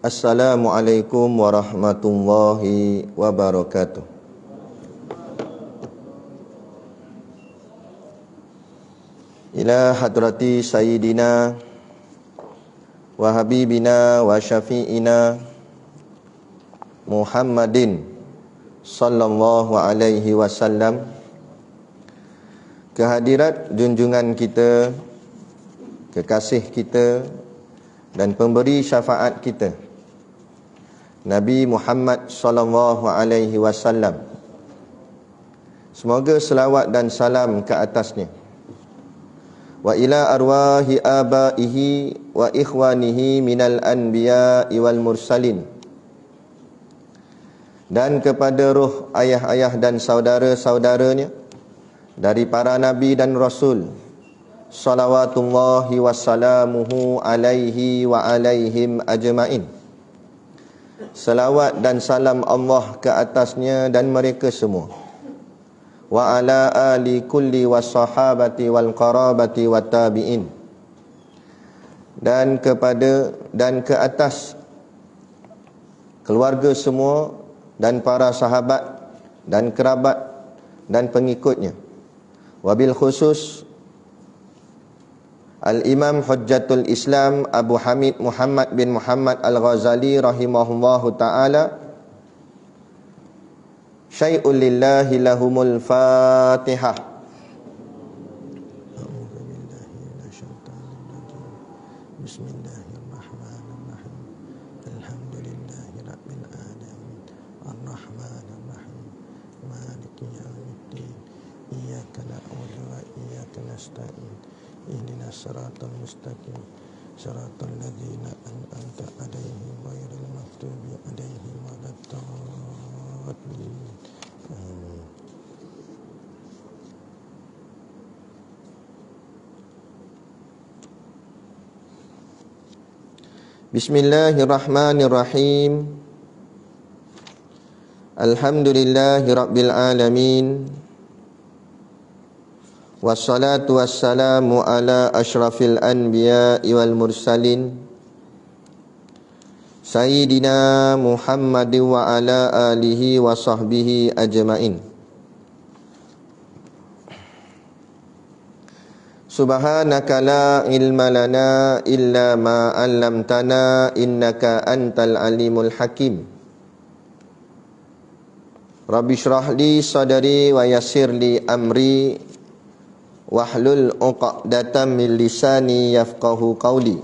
Assalamualaikum warahmatullahi wabarakatuh. Ila hadrati sayyidina wa habibina wa syafi'ina Muhammadin sallallahu alaihi wasallam. Kehadirat junjungan kita, kekasih kita dan pemberi syafaat kita, Nabi Muhammad sallallahu alaihi wasallam. Semoga selawat dan salam ke atasnya. Wa ila arwahi abaihi wa ikhwanihi minal anbiya'i wal mursalin. Dan kepada roh ayah-ayah dan saudara-saudaranya dari para nabi dan rasul, salawatullahi wassalamuhu alaihi wa alaihim ajma'in. Salawat dan salam Allah ke atasnya dan mereka semua. Wa ala ali kulli wassahabati wal qarabati wat tabi'in. Dan ke atas keluarga semua dan para sahabat dan kerabat dan pengikutnya. Wabil khusus Al-Imam Hujjatul Islam Abu Hamid Muhammad bin Muhammad Al-Ghazali rahimahullahu ta'ala. Syai'un lillahi lahumul Fatihah. Bismillahirrahmanirrahim. Alhamdulillahi rabbil alamin. Ar-Rahmanir-Rahim. Maliki yaumiddin. Iyyaka na'budu wa iyyaka nasta'in. Ihdinas siratal mustaqim. Siratal ladzina an'amta 'alaihim ghairil maghdubi 'alaihim waladdallin. Bismillahirrahmanirrahim. Alhamdulillahi rabbil alamin. Wassalatu wassalamu ala asyrafil anbiya'i wal mursalin, Sayyidina Muhammadin wa ala alihi wa sahbihi ajma'in. Subhanaka la ilma lana illa ma 'allamtana innaka antal alimul hakim. Rabbi shrah li sadri wa yassir li amri wahlul 'uqdatam min lisani yafqahu qawli.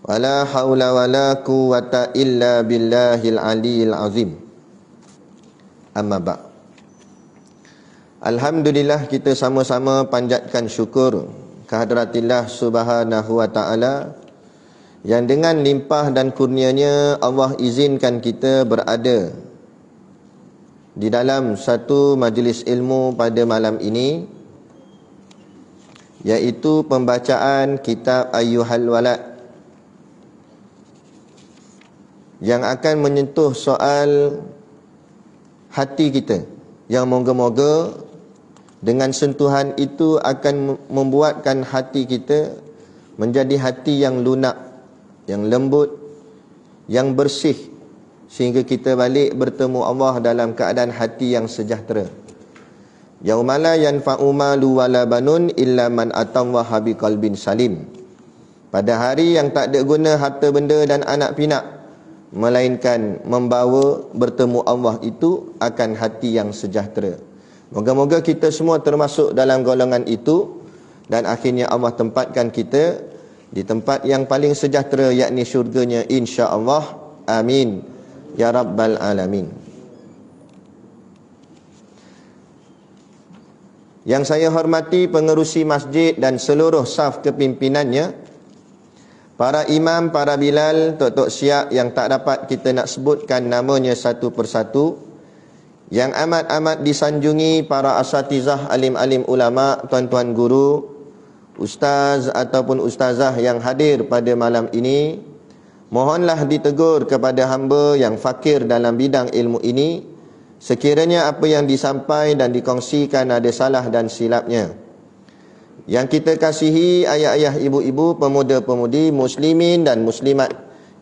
Wala haula wala quwwata illa billahil aliyil azim. Amma ba'. Alhamdulillah, kita sama-sama panjatkan syukur kehadраtillah subhanahu wa ta'ala yang dengan limpah dan kurnianya Allah izinkan kita berada di dalam satu majlis ilmu pada malam ini, iaitu pembacaan kitab Ayyuhal Walad, yang akan menyentuh soal hati kita, yang moga-moga dengan sentuhan itu akan membuatkan hati kita menjadi hati yang lunak, yang lembut, yang bersih, sehingga kita balik bertemu Allah dalam keadaan hati yang sejahtera. Yauma la yanfa'u malu wala banun illa man atallaha biqalbin salim. Pada hari yang tak ada guna harta benda dan anak pinak, melainkan membawa bertemu Allah itu akan hati yang sejahtera. Moga-moga kita semua termasuk dalam golongan itu, dan akhirnya Allah tempatkan kita di tempat yang paling sejahtera, yakni syurganya, insya-Allah. Amin ya rabbal alamin. Yang saya hormati pengerusi masjid dan seluruh saf kepimpinannya, para imam, para bilal, tok-tok syiak yang tak dapat kita nak sebutkan namanya satu persatu, yang amat-amat disanjungi para asatizah, alim-alim ulama, tuan-tuan guru, ustaz ataupun ustazah yang hadir pada malam ini, mohonlah ditegur kepada hamba yang fakir dalam bidang ilmu ini, sekiranya apa yang disampaikan dan dikongsikan ada salah dan silapnya. Yang kita kasihi ayah-ayah, ibu-ibu, pemuda-pemudi, muslimin dan muslimat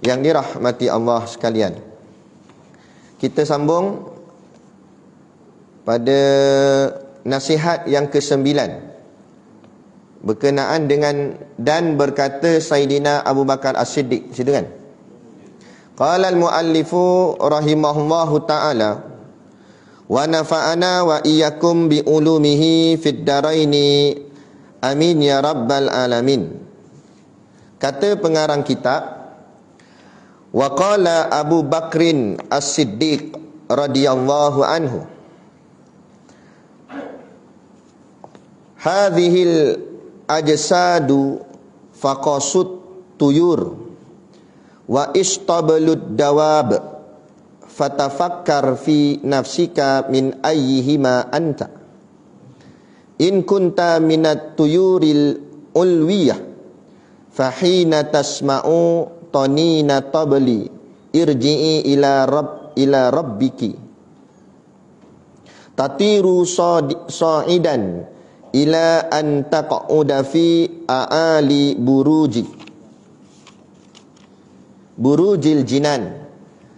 yang dirahmati Allah sekalian, kita sambung pada nasihat yang ke-9 berkenaan dengan dan berkata Sayyidina Abu Bakar As-Siddiq. Silakan. Qala al-muallifu rahimahullahu ta'ala wa nafa'ana wa iyyakum bi ulumihi fid daraini amin ya rabbal alamin. Kata pengarang kitab, wa qala Abu Bakrin As-Siddiq radhiyallahu anhu, hadhil ajsadu faqasut tuyur wa istablud dawab fatafakkar fi nafsika min ayyihima anta in kunta minat tuyuril ulwiyah fahina tasma'u tanina tabli irji'i ila rabbiki tatiru sa'idan ila an taq'uda fi a'ali burujil jinan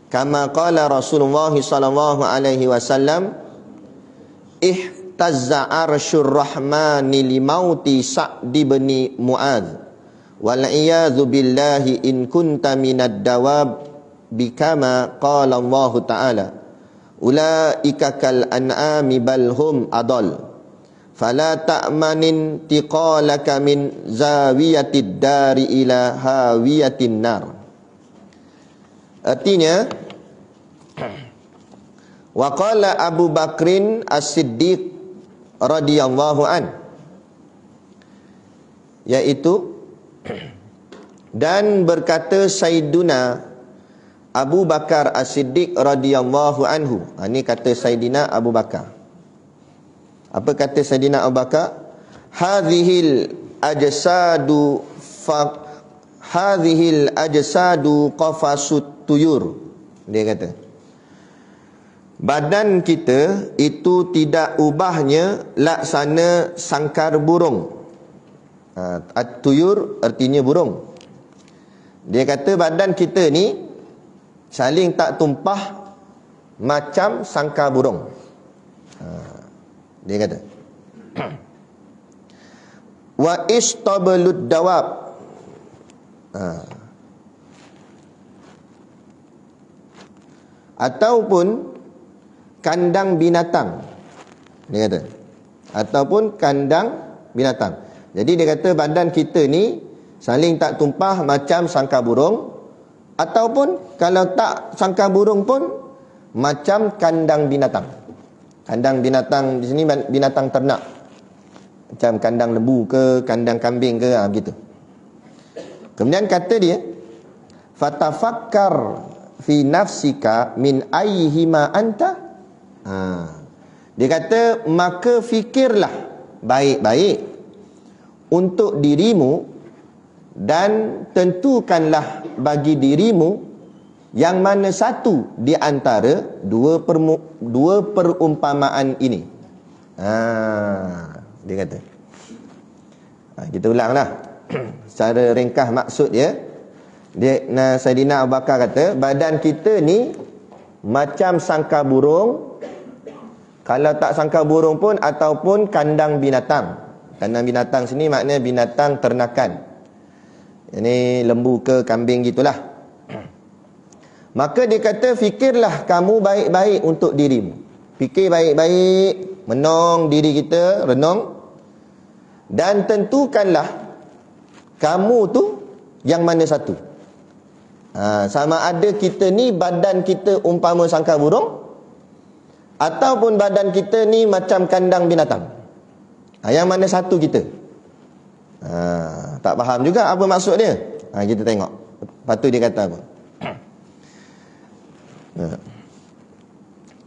kama qala Rasulullah sallallahu alaihi wasallam ihtazza arsyur rahmani limauti Sa'd bin Mu'adz wal iyadzu billahi in kunta minad dawab bikama qala Allah ta'ala ulaika kal an'ami bal hum adall fala ta'manin tiqalaka min zawiyatid dari ila hawiyatin nar. Artinya, wa qala Abu Bakrin As-Siddiq radhiyallahu an, yaitu dan berkata Sayyiduna Abu Bakar As-Siddiq radhiyallahu anhu. Ini kata Sayyidina Abu Bakar. Apa kata Sayyidina Abu Bakar? Hadhil ajsadu qafasut tuyur. Dia kata, badan kita itu tidak ubahnya laksana sangkar burung. Tuyur artinya burung. Dia kata badan kita ni saling tak tumpah macam sangkar burung. Dia kata wa istablud dawab, ataupun kandang binatang. Dia kata ataupun kandang binatang. Jadi dia kata badan kita ni saling tak tumpah macam sangkar burung, ataupun kalau tak sangkar burung pun macam kandang binatang. Kandang binatang di sini binatang ternak, macam kandang lembu ke, kandang kambing ke, begitu. Kemudian kata dia, fatafakkar fi nafsika min ayyihima anta. Dia kata, maka fikirlah baik-baik untuk dirimu dan tentukanlah bagi dirimu yang mana satu di antara dua perumpamaan ini. Dia kata. Kita ulanglah. Secara ringkas maksud dia. Sayyidina Abu Bakar kata, badan kita ni macam sangkar burung. Kalau tak sangkar burung pun, ataupun kandang binatang. Kandang binatang sini maknanya binatang ternakan. Ini lembu ke kambing gitulah. Maka dia kata, fikirlah kamu baik-baik untuk dirimu. Fikir baik-baik, menong diri kita, renung. Dan tentukanlah kamu tu yang mana satu. Sama ada kita ni badan kita umpama sangkar burung, ataupun badan kita ni macam kandang binatang. Yang mana satu kita. Tak faham juga apa maksud dia. Kita tengok. Lepas tu dia kata apa?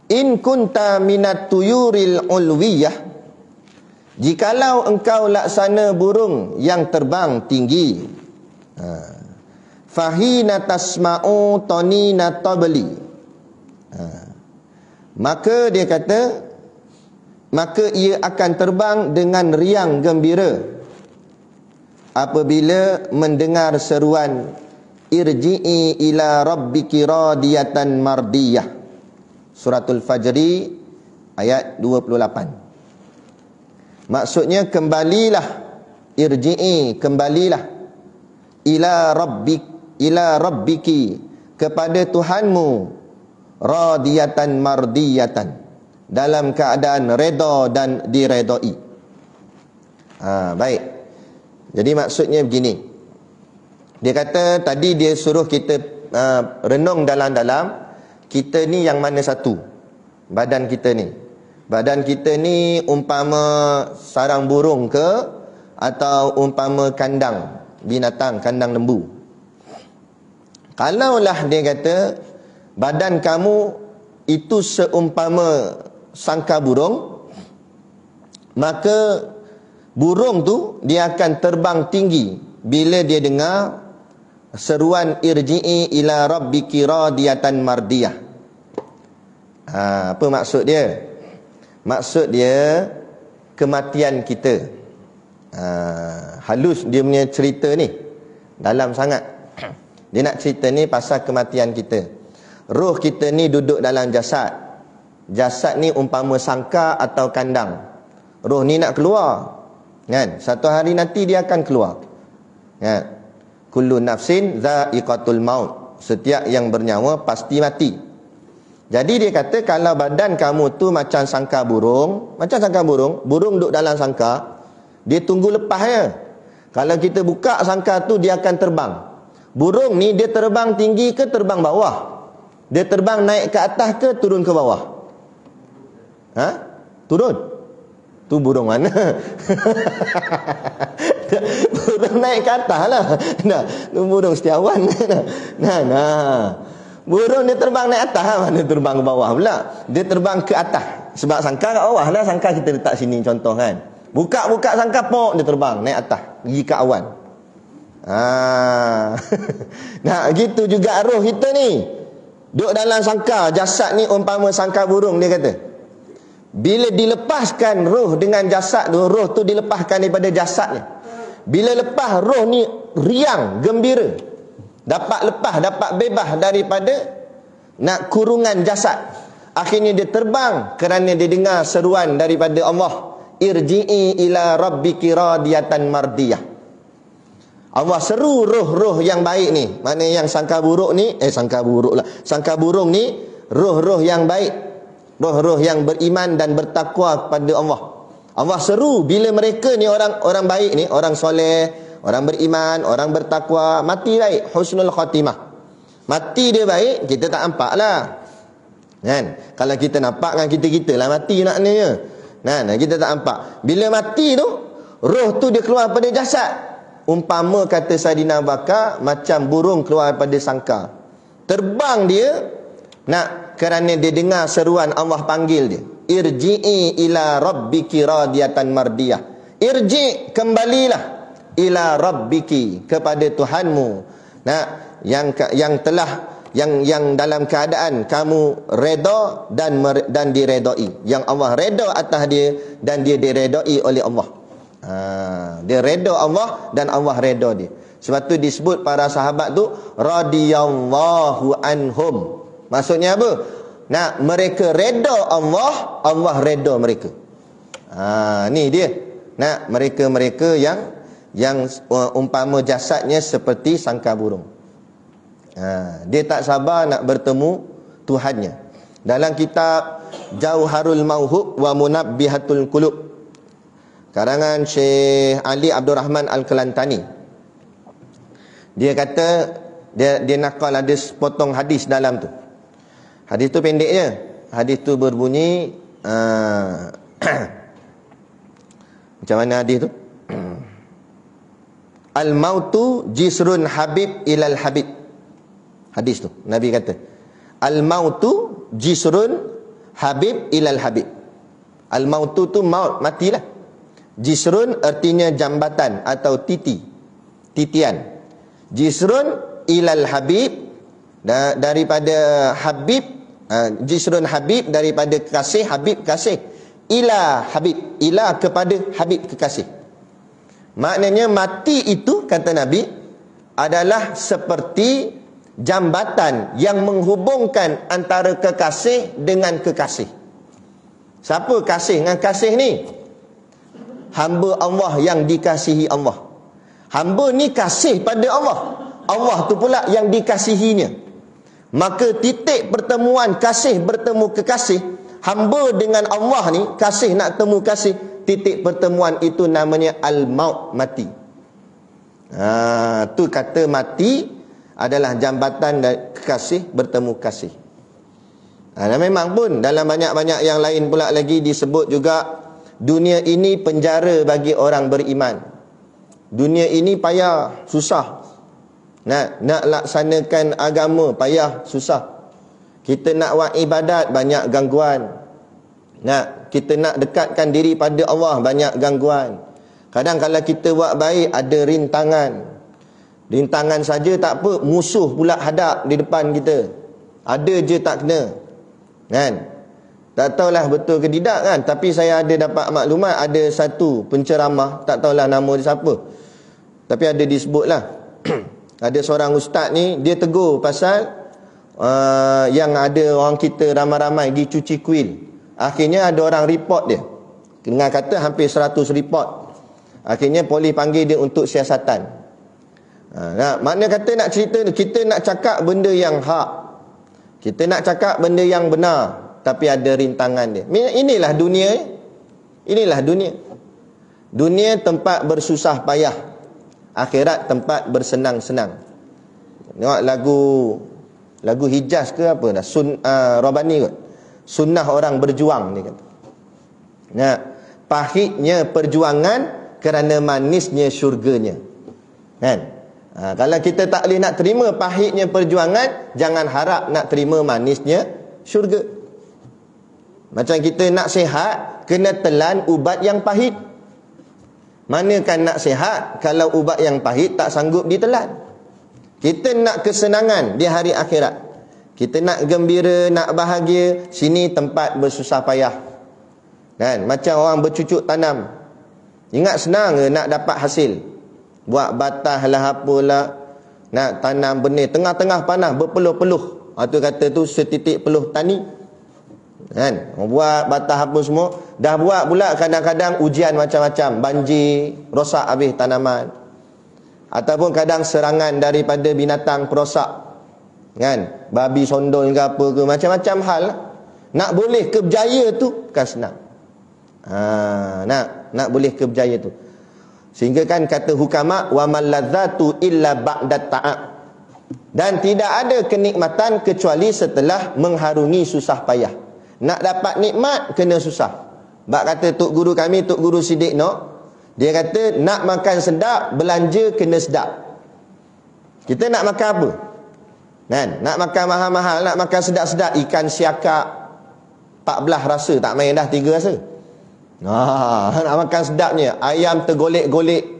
In kunta minat tuyuril ulwiyah, jikalau engkau laksana burung yang terbang tinggi, fahina tasma'u tanina tabli, maka dia kata, maka ia akan terbang dengan riang gembira apabila mendengar seruan irji'i ila rabbiki radiyatan mardiyah. Suratul Fajri ayat 28. Maksudnya kembalilah, irji'i, kembalilah, ila rabbiki, kepada Tuhanmu, radiyatan mardiyatan, dalam keadaan redha dan diredai. Baik. Jadi maksudnya begini. Dia kata tadi dia suruh kita renung dalam-dalam, kita ni yang mana satu? Badan kita ni. Badan kita ni umpama sarang burung ke, atau umpama kandang binatang, kandang lembu. Kalaulah dia kata badan kamu itu seumpama sangka burung, maka burung tu dia akan terbang tinggi bila dia dengar seruan irji'i ila rabbiki radiyatan mardiyah. Apa maksud dia? Maksud dia kematian kita. Halus dia punya cerita ni, dalam sangat. Dia nak cerita ni pasal kematian kita. Roh kita ni duduk dalam jasad. Jasad ni umpama sangka atau kandang. Roh ni nak keluar, kan? Satu hari nanti dia akan keluar, kan? Kullu nafsin dha'iqatul maut. Setiap yang bernyawa pasti mati. Jadi dia kata kalau badan kamu tu macam sangka burung, burung duduk dalam sangka, dia tunggu lepas je. Kalau kita buka sangka tu, dia akan terbang. Burung ni dia terbang tinggi ke terbang bawah? Dia terbang naik ke atas ke turun ke bawah? Turun. Tu burung mana? Burung naik ke atas lah. Nah, tu burung setiawan. Burung dia terbang naik atas, mana terbang ke bawah pula? Dia terbang ke atas. Sebab sangka kat bawah lah. Sangka kita letak sini contoh, kan. Buka sangka pok, dia terbang naik atas, pergi ke awan. Nah, gitu juga roh kita ni. Duduk dalam sangka, jasad ni umpama sangka burung, dia kata. Bila dilepaskan roh dengan jasad tu, roh tu dilepaskan daripada jasadnya. Bila lepas, roh ni riang, gembira. Dapat lepas, dapat bebas daripada nak kurungan jasad. Akhirnya dia terbang kerana dia dengar seruan daripada Allah, irji'i ila rabbiki radiyatan mardiyah. Allah seru roh-roh yang baik ni. Mana yang sangka buruk ni, sangka burung ni, roh-roh yang baik, roh-roh yang beriman dan bertakwa kepada Allah. Allah seru bila mereka ni orang baik ni, orang soleh, orang beriman, orang bertakwa, mati baik, husnul khatimah. Mati dia baik, kita tak nampak lah, kan? Kalau kita nampak kan kita lah mati naknya, kan? Kita tak nampak. Bila mati tu, roh tu dia keluar pada jasad. Umpama kata Saidina Bakar, macam burung keluar daripada sangka. Terbang dia nak, kerana dia dengar seruan Allah panggil dia, irji'i ila rabbiki radiyatan mardiyah. Irji', kembalilah, ila rabbiki, kepada Tuhanmu. Nah, yang telah yang dalam keadaan kamu reda dan diredai. Yang Allah reda atas dia dan dia diredai oleh Allah. Dia reda Allah dan Allah reda dia. Sebab tu disebut para sahabat tu radhiyallahu anhum. Maksudnya apa? Nah, mereka reda Allah, Allah reda mereka. Ni dia. Nah, mereka yang umpama jasadnya seperti sangka burung. Dia tak sabar nak bertemu Tuhannya. Dalam kitab Jauharul Mauhub wa Munabbihatul Qulub, karangan Syekh Ali Abdul Rahman Al-Kelantani, dia kata, dia nakal ada sepotong hadis dalam tu. Hadis tu pendek je. Hadis tu berbunyi macam mana hadis tu? Al-mautu jisrun habib ilal habib. Hadis tu Nabi kata, al-mautu jisrun habib ilal habib. Al-mautu tu maut, matilah. Jisrun artinya jambatan atau titian. Jisrun ilal habib, daripada habib, jisrun habib daripada kasih, habib kasih, ila habib, ila kepada habib kekasih. Maknanya mati itu, kata Nabi, adalah seperti jambatan yang menghubungkan antara kekasih dengan kekasih. Siapa kasih dengan kasih ni? Hamba Allah yang dikasihi Allah. Hamba ni kasih pada Allah. Allah tu pula yang dikasihinya. Maka titik pertemuan kasih bertemu kekasih, hamba dengan Allah ni, kasih nak temu kasih, titik pertemuan itu namanya al-maut, mati. Tu kata mati adalah jambatan dan kekasih bertemu kasih. Dan memang pun dalam banyak-banyak yang lain pula lagi disebut juga, dunia ini penjara bagi orang beriman. Dunia ini payah, susah. Nak laksanakan agama payah, susah. Kita nak buat ibadat banyak gangguan. Kita nak dekatkan diri pada Allah banyak gangguan. Kadang kalau kita buat baik ada rintangan. Rintangan saja tak apa, musuh pula hadap di depan kita. Ada je tak kena. Kan? Tak tahulah betul ke tidak kan, tapi saya ada dapat maklumat ada satu penceramah, tak tahulah nama dia siapa, tapi ada disebutlah ada seorang ustaz ni, dia tegur pasal yang ada orang kita ramai-ramai pergi cuci kuil. Akhirnya ada orang report dia, dengan kata hampir 100 report. Akhirnya polis panggil dia untuk siasatan. Makna kata nak cerita, kita nak cakap benda yang hak, kita nak cakap benda yang benar, tapi ada rintangan dia. Inilah dunia. Inilah dunia. Dunia tempat bersusah payah, akhirat tempat bersenang-senang. Tengok lagu Hijaz ke apa dah, Robani kot. Sunnah orang berjuang ni kata. Pahitnya perjuangan kerana manisnya syurganya. Kan? Kalau kita tak boleh nak terima pahitnya perjuangan, jangan harap nak terima manisnya syurga. Macam kita nak sihat, kena telan ubat yang pahit. Manakan nak sihat kalau ubat yang pahit tak sanggup ditelan. Kita nak kesenangan di hari akhirat, kita nak gembira, nak bahagia, sini tempat bersusah payah. Kan? Macam orang bercucuk tanam. Ingat senang ke nak dapat hasil? Buat batah lah apalah, nak tanam benih, tengah-tengah panas berpeluh-peluh. Itu kata tu setitik peluh tani. Kan? Buat batah apa semua, dah buat pula kadang-kadang ujian macam-macam, banjir, rosak habis tanaman, ataupun kadang serangan daripada binatang perosak, kan, babi sondol ke apa ke, macam-macam hal. Nak boleh ke berjaya tu bukan senang. Nak boleh ke berjaya tu, sehingga kan kata hukama, wa mal ladzatu illa ba'da ta'ab, dan tidak ada kenikmatan kecuali setelah mengharungi susah payah. Nak dapat nikmat kena susah. Bak kata tok guru kami, Tok Guru Siddiq Nok, dia kata nak makan sedap, belanja kena sedap. Kita nak makan apa? Kan? Nak makan mahal-mahal, nak makan sedap-sedap, ikan siakak 14 rasa, tak main dah 3 rasa. Nak makan sedapnya, ayam tergolek-golek.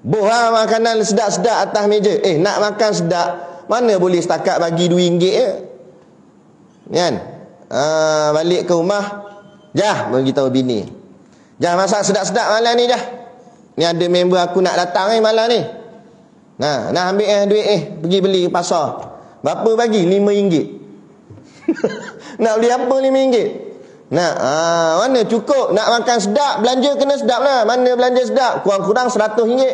Boh makanan sedap-sedap atas meja. Nak makan sedap, mana boleh setakat bagi RM2 je. Kan? Balik ke rumah, Jah beritahu bini, Jah masak sedap-sedap malam ni Jah. Ni ada member aku nak datang malam ni. Nak ambil duit pergi beli pasar. Berapa bagi? RM5. Nak beli apa RM5? Mana cukup? Nak makan sedap, belanja kena sedap lah. Mana belanja sedap? Kurang-kurang RM100.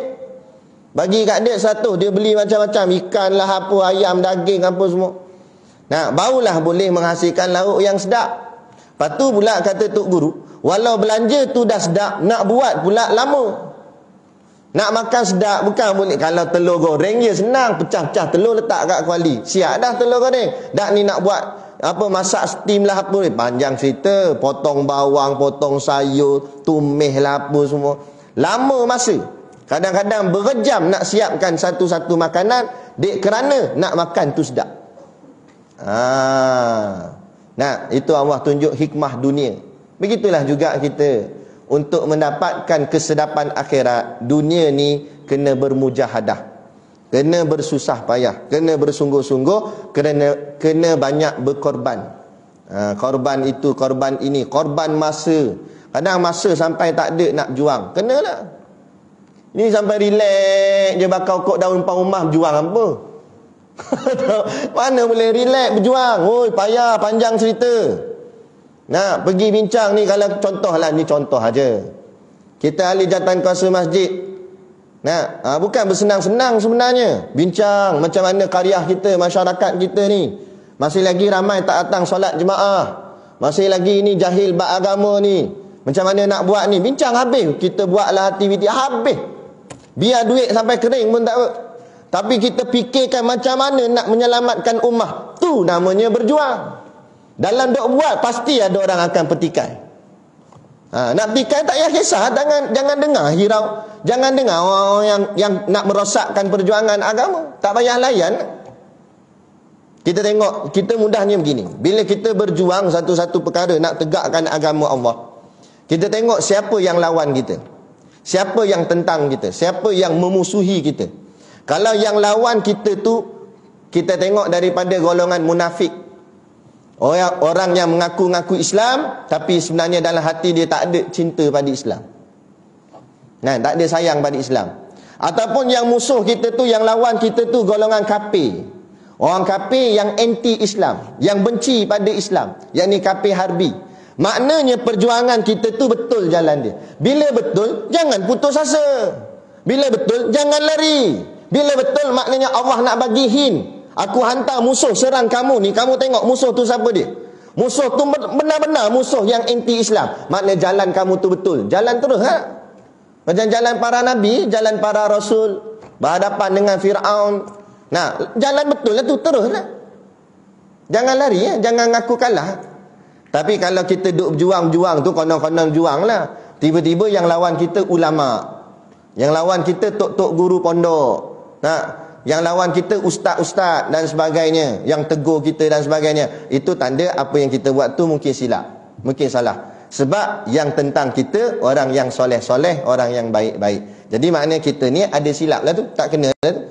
Bagi kat dia 100, dia beli macam-macam, ikan lah apa, ayam, daging apa semua. Barulah boleh menghasilkan lauk yang sedap. Lepas tu pula kata Tok Guru, walau belanja tu dah sedap, nak buat pula lama. Nak makan sedap bukan boleh. Kalau telur goreng je senang, pecah-pecah telur letak kat kuali, siap dah telur goreng. Dak ni nak buat apa, masak steam lah apa, panjang cerita, potong bawang, potong sayur, tumis lah apa semua, lama masa. Kadang-kadang berjam nak siapkan satu-satu makanan, kerana nak makan tu sedap. Itu Allah tunjuk hikmah dunia. Begitulah juga kita, untuk mendapatkan kesedapan akhirat, dunia ni kena bermujahadah, kena bersusah payah, kena bersungguh-sungguh, kena banyak berkorban. Korban itu, korban ini, korban masa. Kadang masa sampai tak ada nak juang, kenalah. Ni sampai relax relax je bakar kok daun depan rumah berjuang apa? Mana boleh relax berjuang? Oi, payah panjang cerita. Nah, pergi bincang ni, kalau contohlah, ni contoh aja. Kita ahli jawatan kuasa masjid. Nah, bukan bersenang-senang sebenarnya. Bincang macam mana karya kita, masyarakat kita ni. Masih lagi ramai tak datang solat jemaah. Masih lagi ni jahil bab agama ni. Macam mana nak buat ni? Bincang habis. Kita buatlah aktiviti habis. Biar duit sampai kering pun tak apa. Tapi kita fikirkan macam mana nak menyelamatkan ummah. Tu namanya berjuang. Dalam dok buat pasti ada orang akan petikai. Nak petikai tak payah kisah. Jangan dengar hirau. Jangan dengar orang yang nak merosakkan perjuangan agama. Tak payah layan. Kita tengok, kita mudahnya begini. Bila kita berjuang satu-satu perkara nak tegakkan agama Allah, kita tengok siapa yang lawan kita, siapa yang tentang kita, siapa yang memusuhi kita. Kalau yang lawan kita tu, kita tengok daripada golongan munafik, orang yang mengaku-ngaku Islam tapi sebenarnya dalam hati dia tak ada cinta pada Islam, tak ada sayang pada Islam. Ataupun yang musuh kita tu, yang lawan kita tu golongan kafir, orang kafir yang anti-Islam, yang benci pada Islam, yakni kafir harbi. Maknanya perjuangan kita tu betul jalan dia. Bila betul, jangan putus asa. Bila betul, jangan lari. Bila betul, maknanya Allah nak bagi hint. Aku hantar musuh serang kamu ni, kamu tengok musuh tu siapa dia. Musuh tu benar-benar musuh yang anti-Islam. Maknanya jalan kamu tu betul. Jalan terus, macam jalan para Nabi, jalan para Rasul, berhadapan dengan Fir'aun. Nah, jalan betul lah tu, teruslah. Jangan lari, jangan ngaku kalah. Tapi kalau kita duk berjuang tu, konon-konon juang lah. Tiba-tiba yang lawan kita ulama. Yang lawan kita tok-tok guru pondok. Yang lawan kita ustaz-ustaz dan sebagainya. Yang tegur kita dan sebagainya. Itu tanda apa yang kita buat tu mungkin silap. Mungkin salah. Sebab yang tentang kita, orang yang soleh-soleh, orang yang baik-baik. Jadi maknanya kita ni ada silap lah tu. Tak kena lah tu.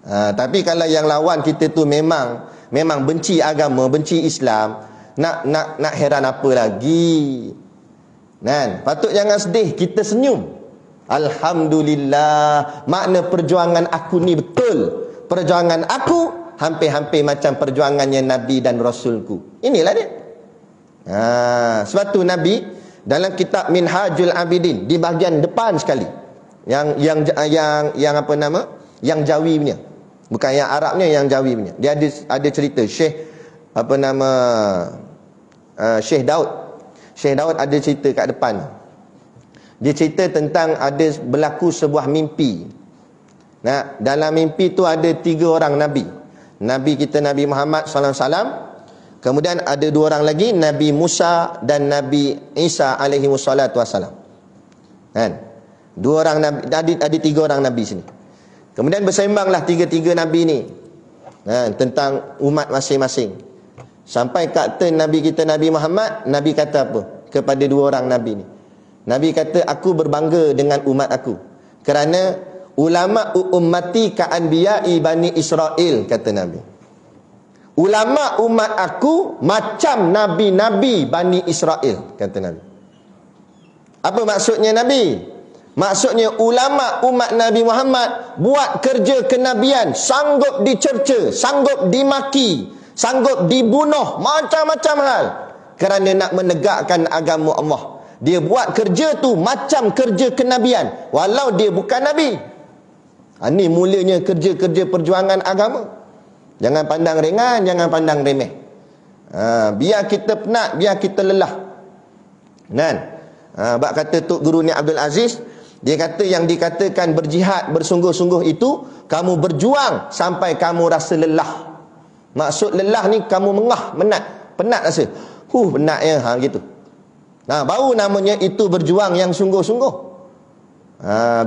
Tapi kalau yang lawan kita tu memang benci agama, benci Islam, nak heran apa lagi? Patut jangan sedih, kita senyum. Alhamdulillah, makna perjuangan aku ni betul. Perjuangan aku hampir-hampir macam perjuangannya Nabi dan Rasulku. Inilah dia. Sebab tu Nabi dalam kitab Minhajul Abidin, di bahagian depan sekali, yang apa nama? Yang Jawi punya. Bukan yang Arabnya, yang Jawi punya. Dia ada cerita Syekh Syekh Daud. Syekh Daud ada cerita kat depan. Dia cerita tentang ada berlaku sebuah mimpi. Dalam mimpi tu ada 3 orang Nabi. Nabi kita Nabi Muhammad SAW. Kemudian ada 2 orang lagi, Nabi Musa dan Nabi Isa alaihi wassalatu wassalam. 2 orang Nabi, ada 3 orang Nabi sini. Kemudian bersembanglah 3 Nabi ni tentang umat masing-masing. Sampai kat turn Nabi kita Nabi Muhammad, Nabi kata apa kepada 2 orang Nabi ni? Nabi kata, aku berbangga dengan umat aku kerana ulama ummati ka anbiya'i bani Israel, kata Nabi. Ulama umat aku macam nabi-nabi Bani Israel, kata Nabi. Apa maksudnya Nabi? Maksudnya ulama umat Nabi Muhammad buat kerja kenabian, sanggup dicerca, sanggup dimaki, sanggup dibunuh, macam-macam hal kerana nak menegakkan agama Allah. Dia buat kerja tu macam kerja kenabian, walau dia bukan Nabi. Ini mulanya kerja-kerja perjuangan agama. Jangan pandang ringan, jangan pandang remeh. Biar kita penat, biar kita lelah. Bak kata Tok Guru ni Abdul Aziz, dia kata yang dikatakan berjihad bersungguh-sungguh itu, kamu berjuang sampai kamu rasa lelah. Maksud lelah ni kamu mengah, penat rasa. Penat ya, gitu. Baru namanya itu berjuang yang sungguh-sungguh.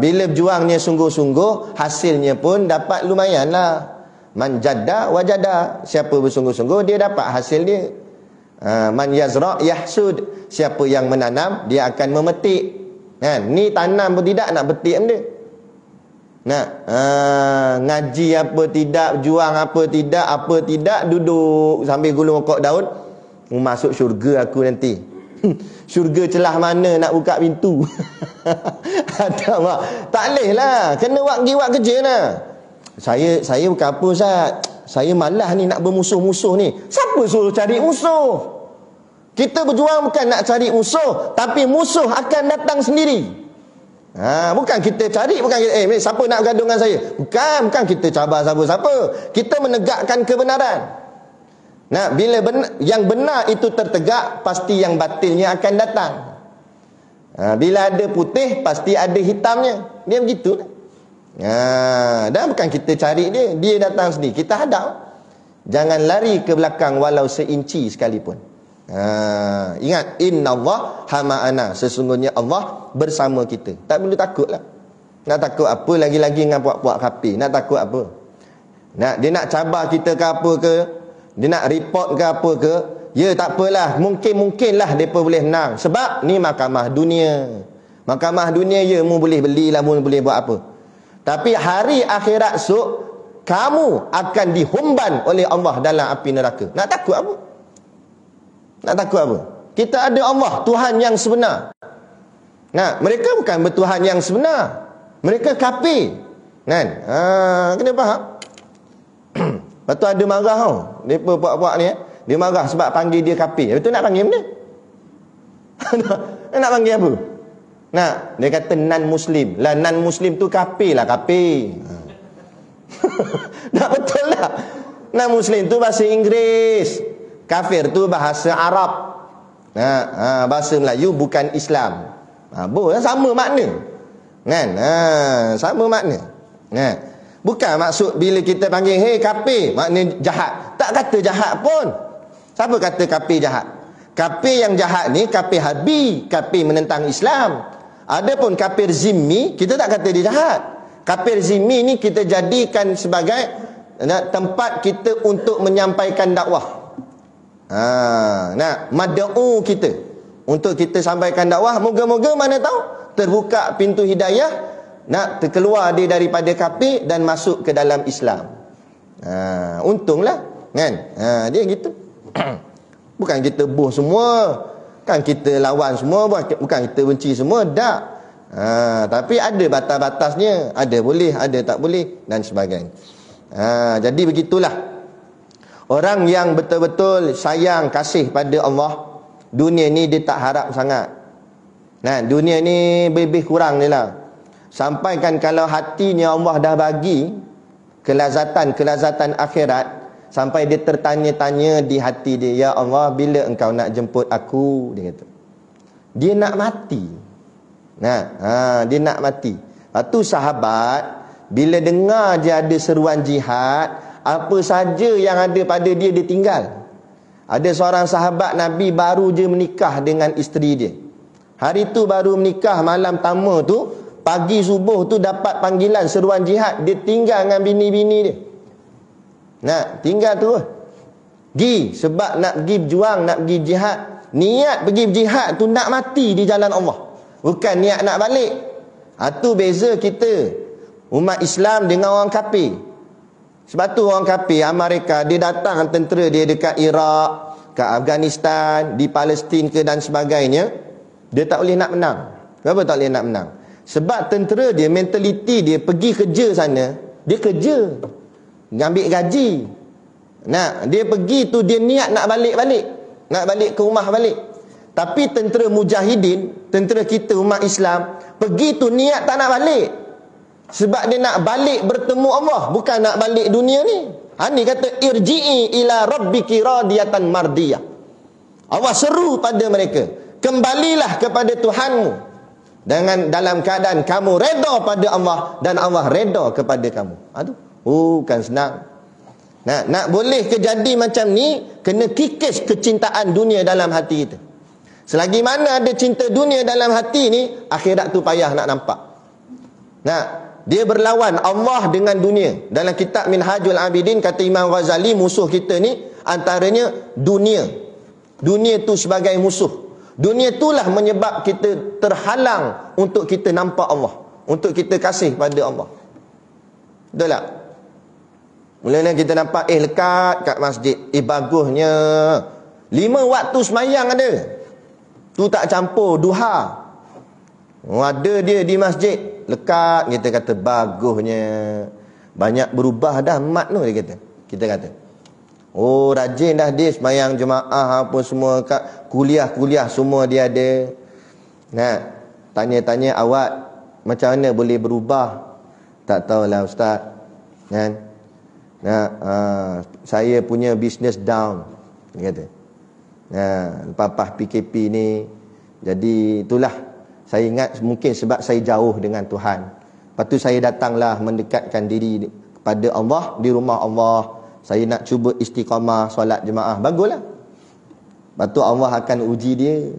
Bila berjuangnya sungguh-sungguh, hasilnya pun dapat lumayan lah. Man jadda wajada. Siapa bersungguh-sungguh, dia dapat hasil dia. Man yazra' yahsud. Siapa yang menanam, dia akan memetik. Ni tanam pun tidak, nak petik benda. Ngaji apa tidak, juang apa tidak, duduk sambil gulung okok daun. Masuk syurga aku nanti. Syurga celah mana nak buka pintu? Ada mak. Tak boleh lah. Kena buat kerja lah. Saya bukan apa Ustaz. Saya malas ni nak bermusuh-musuh ni. Siapa suruh cari musuh? Kita berjuang bukan nak cari musuh, tapi musuh akan datang sendiri. Bukan kita cari, bukan kita, siapa nak bergaduh dengan saya? Bukan kita cabar siapa-siapa. Kita menegakkan kebenaran. Nah, bila yang benar itu tertegak, pasti yang batilnya akan datang. Bila ada putih, pasti ada hitamnya. Dia begitu. Dan bukan kita cari dia datang sendiri. Kita hadap. Jangan lari ke belakang walau seinci sekalipun. Ingat, innallah ma'ana, sesungguhnya Allah bersama kita. Tak perlu takutlah. Nak takut apa lagi-lagi dengan puak-puak kafir? Nak takut apa? Dia nak cabar kita ke apa ke? Dia nak report ke apa ke? Ya, tak apalah. Mungkinlah mereka boleh menang. Sebab ni mahkamah dunia. Mahkamah dunia, ya, mu boleh belilah, mu boleh buat apa. Tapi hari akhirat kamu akan dihumban oleh Allah dalam api neraka. Nak takut apa? Nak takut apa? Kita ada Allah, Tuhan yang sebenar. Mereka bukan bertuhan yang sebenar. Mereka kafir. Kan? Kena faham. Lepas tu ada marah tau. Mereka puak-puak ni. Dia marah sebab panggil dia kafir. Lepas tu nak panggil benda? Nak panggil apa? Dia kata non-Muslim. Lah non-Muslim tu kafir lah, kafir. Tak betul lah. Non-Muslim tu bahasa Inggeris. Kafir tu bahasa Arab. Bahasa Melayu bukan Islam. Sama makna. Kan? Sama makna. Bukan maksud bila kita panggil hey kafir, makna jahat. Tak kata jahat pun. Siapa kata kafir jahat? Kafir yang jahat ni kafir harbi, kafir menentang Islam. Adapun kafir zimmi, kita tak kata dia jahat. Kafir zimmi ni kita jadikan sebagai tempat kita untuk menyampaikan dakwah. Mad'u kita untuk kita sampaikan dakwah. Moga-moga mana tahu terbuka pintu hidayah, nak terkeluar dia daripada kafir dan masuk ke dalam Islam. Untunglah kan. Dia gitu. Bukan kita buh semua, kan kita lawan semua, bukan kita benci semua, tak. Tapi ada batas-batasnya, ada boleh, ada tak boleh dan sebagainya. Jadi begitulah. Orang yang betul-betul sayang, kasih pada Allah, dunia ni dia tak harap sangat. Dunia ni lebih kurang ni lah. Sampaikan kalau hatinya Allah dah bagi kelazatan akhirat, sampai dia tertanya-tanya di hati dia, ya Allah, bila engkau nak jemput aku? Dia kata. Dia nak mati. Dia nak mati. Lepas tu sahabat, bila dengar dia ada seruan jihad, apa saja yang ada pada dia tinggal. Ada seorang sahabat Nabi baru je menikah dengan isteri dia. Hari tu baru menikah, malam pertama tu, pagi subuh tu dapat panggilan seruan jihad. Dia tinggal dengan bini-bini dia. Tinggal tu. Pergi sebab nak pergi berjuang, nak pergi jihad. Niat pergi berjihad tu nak mati di jalan Allah. Bukan niat nak balik. Tu beza kita umat Islam dengan orang kafir. Sebab tu orang kafir Amerika, dia datang tentera dia dekat Iraq, ke Afghanistan, di Palestin ke dan sebagainya, dia tak boleh nak menang. Kenapa tak boleh nak menang? Sebab tentera dia, mentaliti dia pergi kerja sana, dia kerja, ngambil gaji. Dia pergi tu dia niat nak balik-balik, nak balik ke rumah balik. Tapi tentera mujahidin, tentera kita umat Islam, pergi tu niat tak nak balik. Sebab dia nak balik bertemu Allah, bukan nak balik dunia ni. Ni kata irji'i ila rabbiki radiyatan mardiyah. Allah seru pada mereka, kembalilah kepada Tuhanmu dengan dalam keadaan kamu reda pada Allah dan Allah reda kepada kamu. Bukan senang. Nak boleh kejadi macam ni, kena kikis kecintaan dunia dalam hati kita. Selagi mana ada cinta dunia dalam hati ni, akhirat tu payah nak nampak. Dia berlawan Allah dengan dunia. Dalam kitab Minhajul Abidin kata Imam Ghazali, musuh kita ni antaranya dunia. Dunia tu sebagai musuh. Dunia itulah menyebab kita terhalang untuk kita nampak Allah, untuk kita kasih pada Allah. Betul tak? Mula-mula kita nampak lekat kat masjid, bagusnya 5 waktu semayang ada. Tu tak campur duha. Ada dia di masjid, lekat, kita kata bagusnya. Banyak berubah dah mat tu, dia kata. Kita kata, oh rajin dah dia sembahyang jemaah apa semua, kat kuliah-kuliah semua dia ada. Nah, tanya-tanya awak macam mana boleh berubah? Tak tahulah ustaz. Kan? Nah, saya punya business down, dia kata. Nah, lepas PKP ni, jadi itulah saya ingat mungkin sebab saya jauh dengan Tuhan. Lepas tu saya datanglah mendekatkan diri kepada Allah di rumah Allah. Saya nak cuba istiqamah solat jemaah. Baguslah. Lepas tu Allah akan uji dia.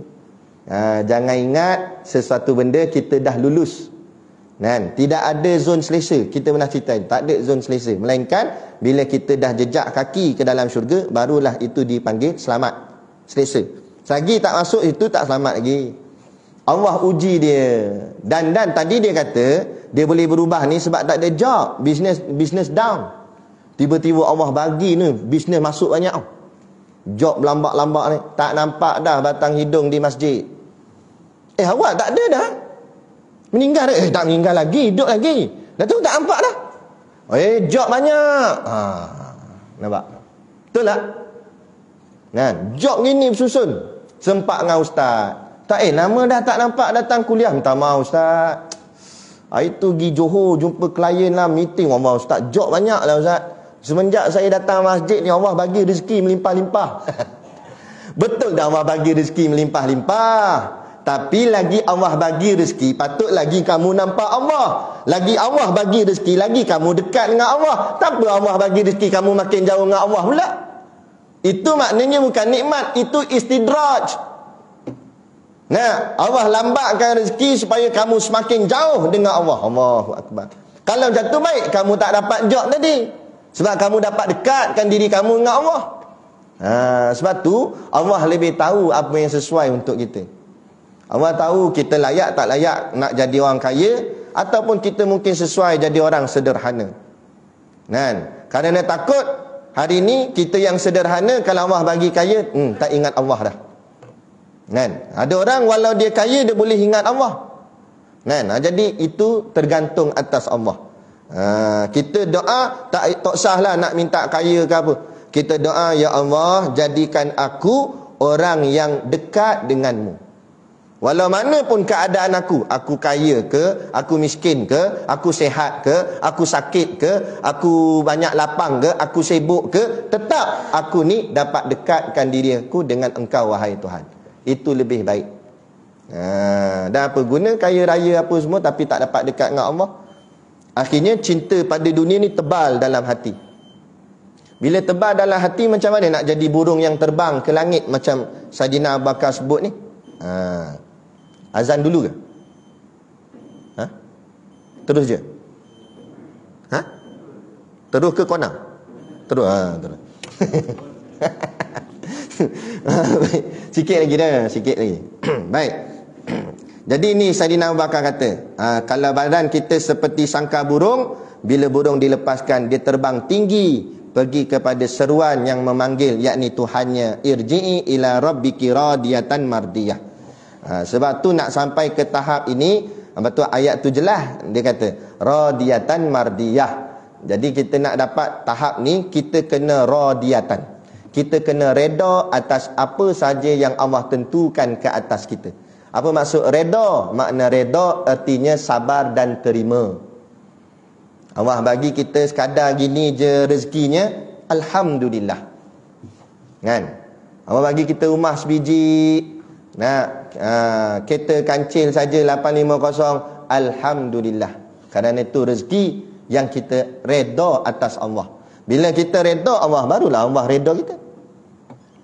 Jangan ingat sesuatu benda kita dah lulus. Kan? Tidak ada zon selesa. Kita pernah cerita, tak ada zon selesa. Melainkan bila kita dah jejak kaki ke dalam syurga, barulah itu dipanggil selamat, selesa. Selagi tak masuk itu tak selamat lagi. Allah uji dia. Dan tadi dia kata dia boleh berubah ni sebab tak ada job, business down. Tiba-tiba Allah bagi ni bisnes masuk banyak. Job lambat-lambat ni, tak nampak dah batang hidung di masjid. Awak tak ada dah. Meninggal dah. Tak meninggal lagi, hidup lagi. Dah tu tak nampak dah. Job banyak. Nampak? Betul tak? Kan? Job gini bersusun. Sempat dengan ustaz. Tak nama dah tak nampak datang kuliah. Minta maaf ustaz. Hari tu pergi Johor jumpa klien lah, meeting. Allah ustaz, job banyak lah ustaz. Semenjak saya datang masjid ni, Allah bagi rezeki melimpah-limpah. Betul dah Allah bagi rezeki melimpah-limpah. Tapi lagi Allah bagi rezeki, patut lagi kamu nampak Allah. Lagi Allah bagi rezeki, lagi kamu dekat dengan Allah. Tak apa Allah bagi rezeki kamu makin jauh dengan Allah pula. Itu maknanya bukan nikmat, itu istidraj. Nah, Allah lambatkan rezeki supaya kamu semakin jauh dengan Allah. Allahu Akbar. Kalau macam tu baik, kamu tak dapat job tadi. Sebab kamu dapat dekatkan diri kamu dengan Allah. Sebab tu Allah lebih tahu apa yang sesuai untuk kita. Allah tahu kita layak tak layak nak jadi orang kaya, ataupun kita mungkin sesuai jadi orang sederhana. Kan? Kerana takut hari ni kita yang sederhana, kalau Allah bagi kaya, tak ingat Allah dah. Kan? Ada orang walau dia kaya dia boleh ingat Allah. Kan? Jadi itu tergantung atas Allah. Kita doa tak sahlah nak minta kaya ke apa. Kita doa, ya Allah jadikan aku orang yang dekat denganmu. Walau mana pun keadaan aku kaya ke, aku miskin ke, aku sihat ke, aku sakit ke, aku banyak lapang ke, aku sibuk ke, tetap aku ni dapat dekatkan diri aku dengan Engkau wahai Tuhan. Itu lebih baik. Dan apa guna kaya raya apa semua tapi tak dapat dekat dengan Allah. Akhirnya cinta pada dunia ni tebal dalam hati. Bila tebal dalam hati, macam mana nak jadi burung yang terbang ke langit macam Saidina Abu Bakar sebut ni? Azan dulu ke? Terus je? Terus ke kona? Terus. Terus. Sikit lagi dah, sikit lagi. Baik. Jadi ni Saidina Abu Bakar kata, kalau badan kita seperti sangkar burung, bila burung dilepaskan dia terbang tinggi pergi kepada seruan yang memanggil, yakni Tuhannya, irji'i ila rabbiki radiyatan mardiyah. Sebab tu nak sampai ke tahap ini, betul ayat tu jelas, dia kata radiyatan mardiyah. Jadi kita nak dapat tahap ni, kita kena radiyatan. Kita kena reda atas apa saja yang Allah tentukan ke atas kita. Apa maksud reda? Makna reda artinya sabar dan terima. Allah bagi kita sekadar gini je rezekinya, alhamdulillah. Kan? Allah bagi kita rumah sebiji, kereta kancil saja 850, alhamdulillah. Kerana itu rezeki yang kita reda atas Allah. Bila kita reda Allah, barulah Allah reda kita.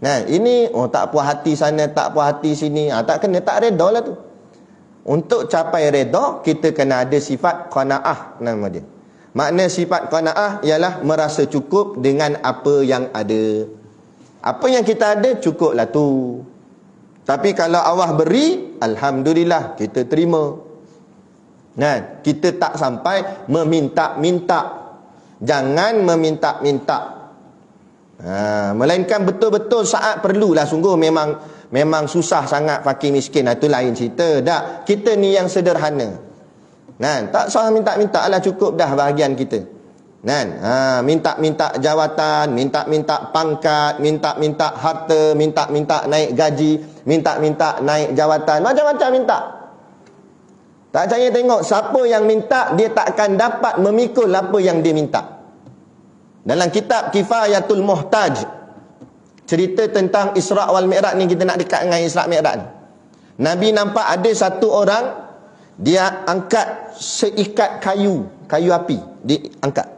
Nah, ini tak puas hati sana, tak puas hati sini, tak kena, tak reda lah tu. Untuk capai reda, kita kena ada sifat qanaah nama dia. Makna sifat qanaah ialah merasa cukup dengan apa yang ada. Apa yang kita ada, cukuplah tu. Tapi kalau Allah beri, alhamdulillah, kita terima. Nah, kita tak sampai meminta-minta. Jangan meminta-minta. Melainkan betul-betul saat perlulah, sungguh memang memang susah sangat fakir miskin, itu lain cerita. Tak, kita ni yang sederhana. Tak usah minta-minta lah, cukup dah bahagian kita. Minta-minta jawatan, minta-minta pangkat, minta-minta harta, minta-minta naik gaji, minta-minta naik jawatan, macam-macam minta. Tak percaya tengok, siapa yang minta, dia tak akan dapat memikul apa yang dia minta. Dalam kitab Kifayatul Muhtaj, cerita tentang Isra' wal Mi'raj ni, kita nak dekat dengan Isra' Mi'raj ni. Nabi nampak ada satu orang, dia angkat seikat kayu api, diangkat.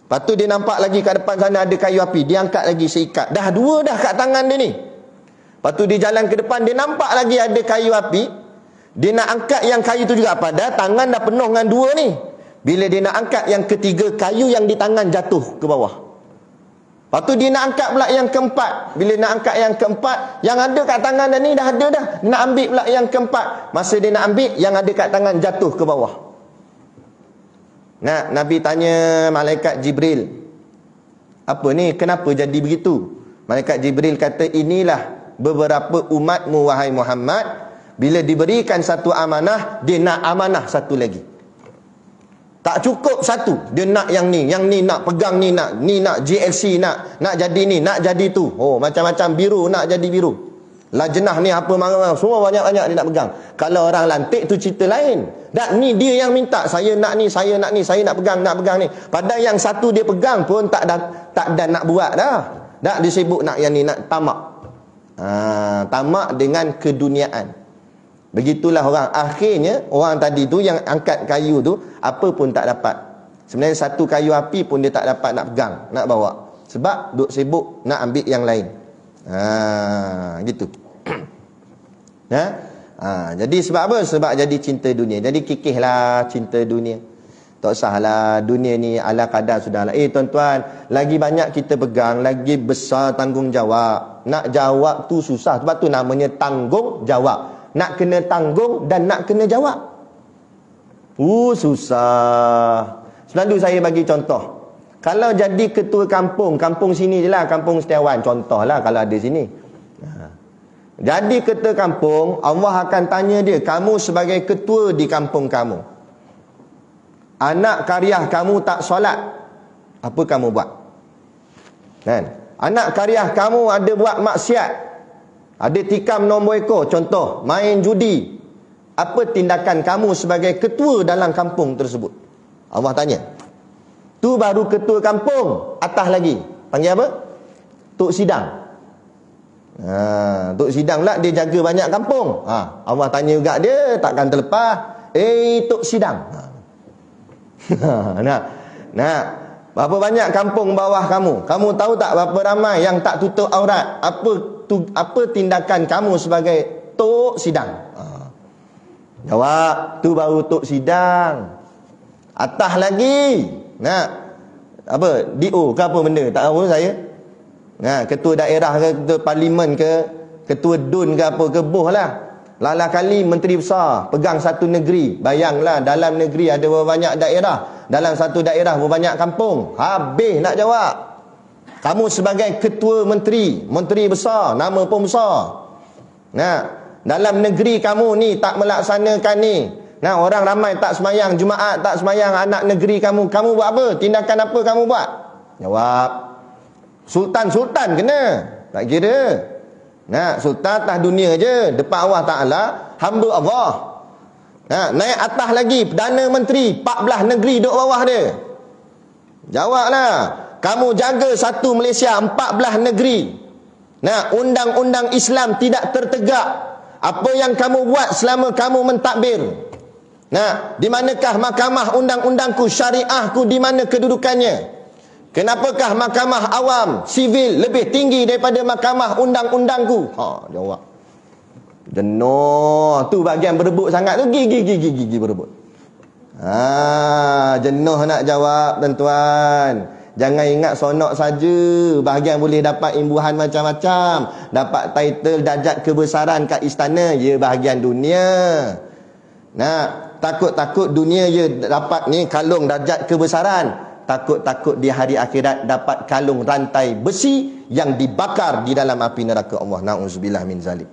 Lepas tu dia nampak lagi kat depan sana ada kayu api, dia angkat lagi seikat. Dah dua dah kat tangan dia ni. Lepas tu dia jalan ke depan, dia nampak lagi ada kayu api. Dia nak angkat yang kayu tu juga, padahal tangan dah penuh dengan dua ni. Bila dia nak angkat yang ketiga, kayu yang di tangan jatuh ke bawah. Lepas tu dia nak angkat pula yang keempat. Bila nak angkat yang keempat, yang ada kat tangan dia ni dah ada dah. Nak ambil pula yang keempat. Masa dia nak ambil, yang ada kat tangan jatuh ke bawah. Nabi tanya malaikat Jibril, apa ni, kenapa jadi begitu? Malaikat Jibril kata, inilah beberapa umatmu wahai Muhammad, bila diberikan satu amanah, dia nak amanah satu lagi. Tak cukup satu, dia nak yang ni nak pegang ni nak GLC, nak jadi ni, nak jadi tu. Oh, macam-macam, biru nak jadi biru. Lajnah ni apa marah, semua banyak-banyak dia nak pegang. Kalau orang lantik tu cerita lain. Dan ni dia yang minta, saya nak ni, saya nak pegang ni. Padahal yang satu dia pegang pun tak ada nak buat dah. Dah disibuk nak yang ni, nak tamak. Tamak dengan keduniaan. Begitulah orang. Akhirnya orang tadi tu yang angkat kayu tu, apa pun tak dapat. Sebenarnya satu kayu api pun dia tak dapat nak pegang, nak bawa. Sebab duk sibuk nak ambil yang lain. Gitu. Jadi sebab apa? Sebab jadi cinta dunia. Jadi kikihlah cinta dunia. Tak usahlah, dunia ni ala kadar sudahlah. Tuan-tuan, lagi banyak kita pegang, lagi besar tanggungjawab. Nak jawab tu susah. Sebab tu namanya tanggungjawab. Nak kena tanggung dan nak kena jawab. Susah. Selalu saya bagi contoh. Kalau jadi ketua kampung sini je lah, kampung Setiawan, contohlah kalau ada sini. Jadi ketua kampung, Allah akan tanya dia, kamu sebagai ketua di kampung kamu, anak karya kamu tak solat, apa kamu buat? Anak karya kamu ada buat maksiat, ada tikam nombor ekor, contoh, main judi, apa tindakan kamu sebagai ketua dalam kampung tersebut? Allah tanya. Tu baru ketua kampung. Atas lagi, panggil apa? Tok Sidang. Tok Sidang pula dia jaga banyak kampung. Allah tanya juga dia, takkan terlepas. Tok Sidang. Berapa banyak kampung bawah kamu? Kamu tahu tak berapa ramai yang tak tutup aurat? Apa tindakan kamu sebagai Tok Sidang? Jawab, tu baru Tok Sidang. Atas lagi, apa, DO ke apa benda, tak tahu saya. Ketua daerah ke, ketua parlimen ke, ketua DUN ke apa ke, boh lah. Lala kali menteri besar pegang satu negeri. Bayanglah, dalam negeri ada berapa banyak daerah, dalam satu daerah berapa banyak kampung. Habis nak jawab. Kamu sebagai ketua menteri besar, nama pun besar. Dalam negeri kamu ni tak melaksanakan ni. Orang ramai tak semayang Jumaat, tak semayang anak negeri kamu. Kamu buat apa? Tindakan apa kamu buat? Jawab, Sultan kena. Tak kira. Sultan atas dunia je, depan Allah Ta'ala hamba Allah. Naik atas lagi, Perdana Menteri 14 negeri duduk bawah dia. Jawablah, kamu jaga satu Malaysia 14 negeri. Undang-undang Islam tidak tertegak. Apa yang kamu buat selama kamu mentadbir? Di manakah mahkamah undang-undangku, syariahku, di mana kedudukannya? Kenapakah mahkamah awam, sivil lebih tinggi daripada mahkamah undang-undangku? Jawab. Jenuh. Tu bahagian berebut sangat tu, gigi berebut. Jenuh nak jawab, tuan-tuan. Jangan ingat sonok saja. Bahagian boleh dapat imbuhan macam-macam. Dapat title darjat kebesaran kat istana. Ya, bahagian dunia. Takut-takut dunia je dapat ni kalung darjat kebesaran. takut-takut di hari akhirat dapat kalung rantai besi yang dibakar di dalam api neraka Allah. Na'udzubillah min zalik.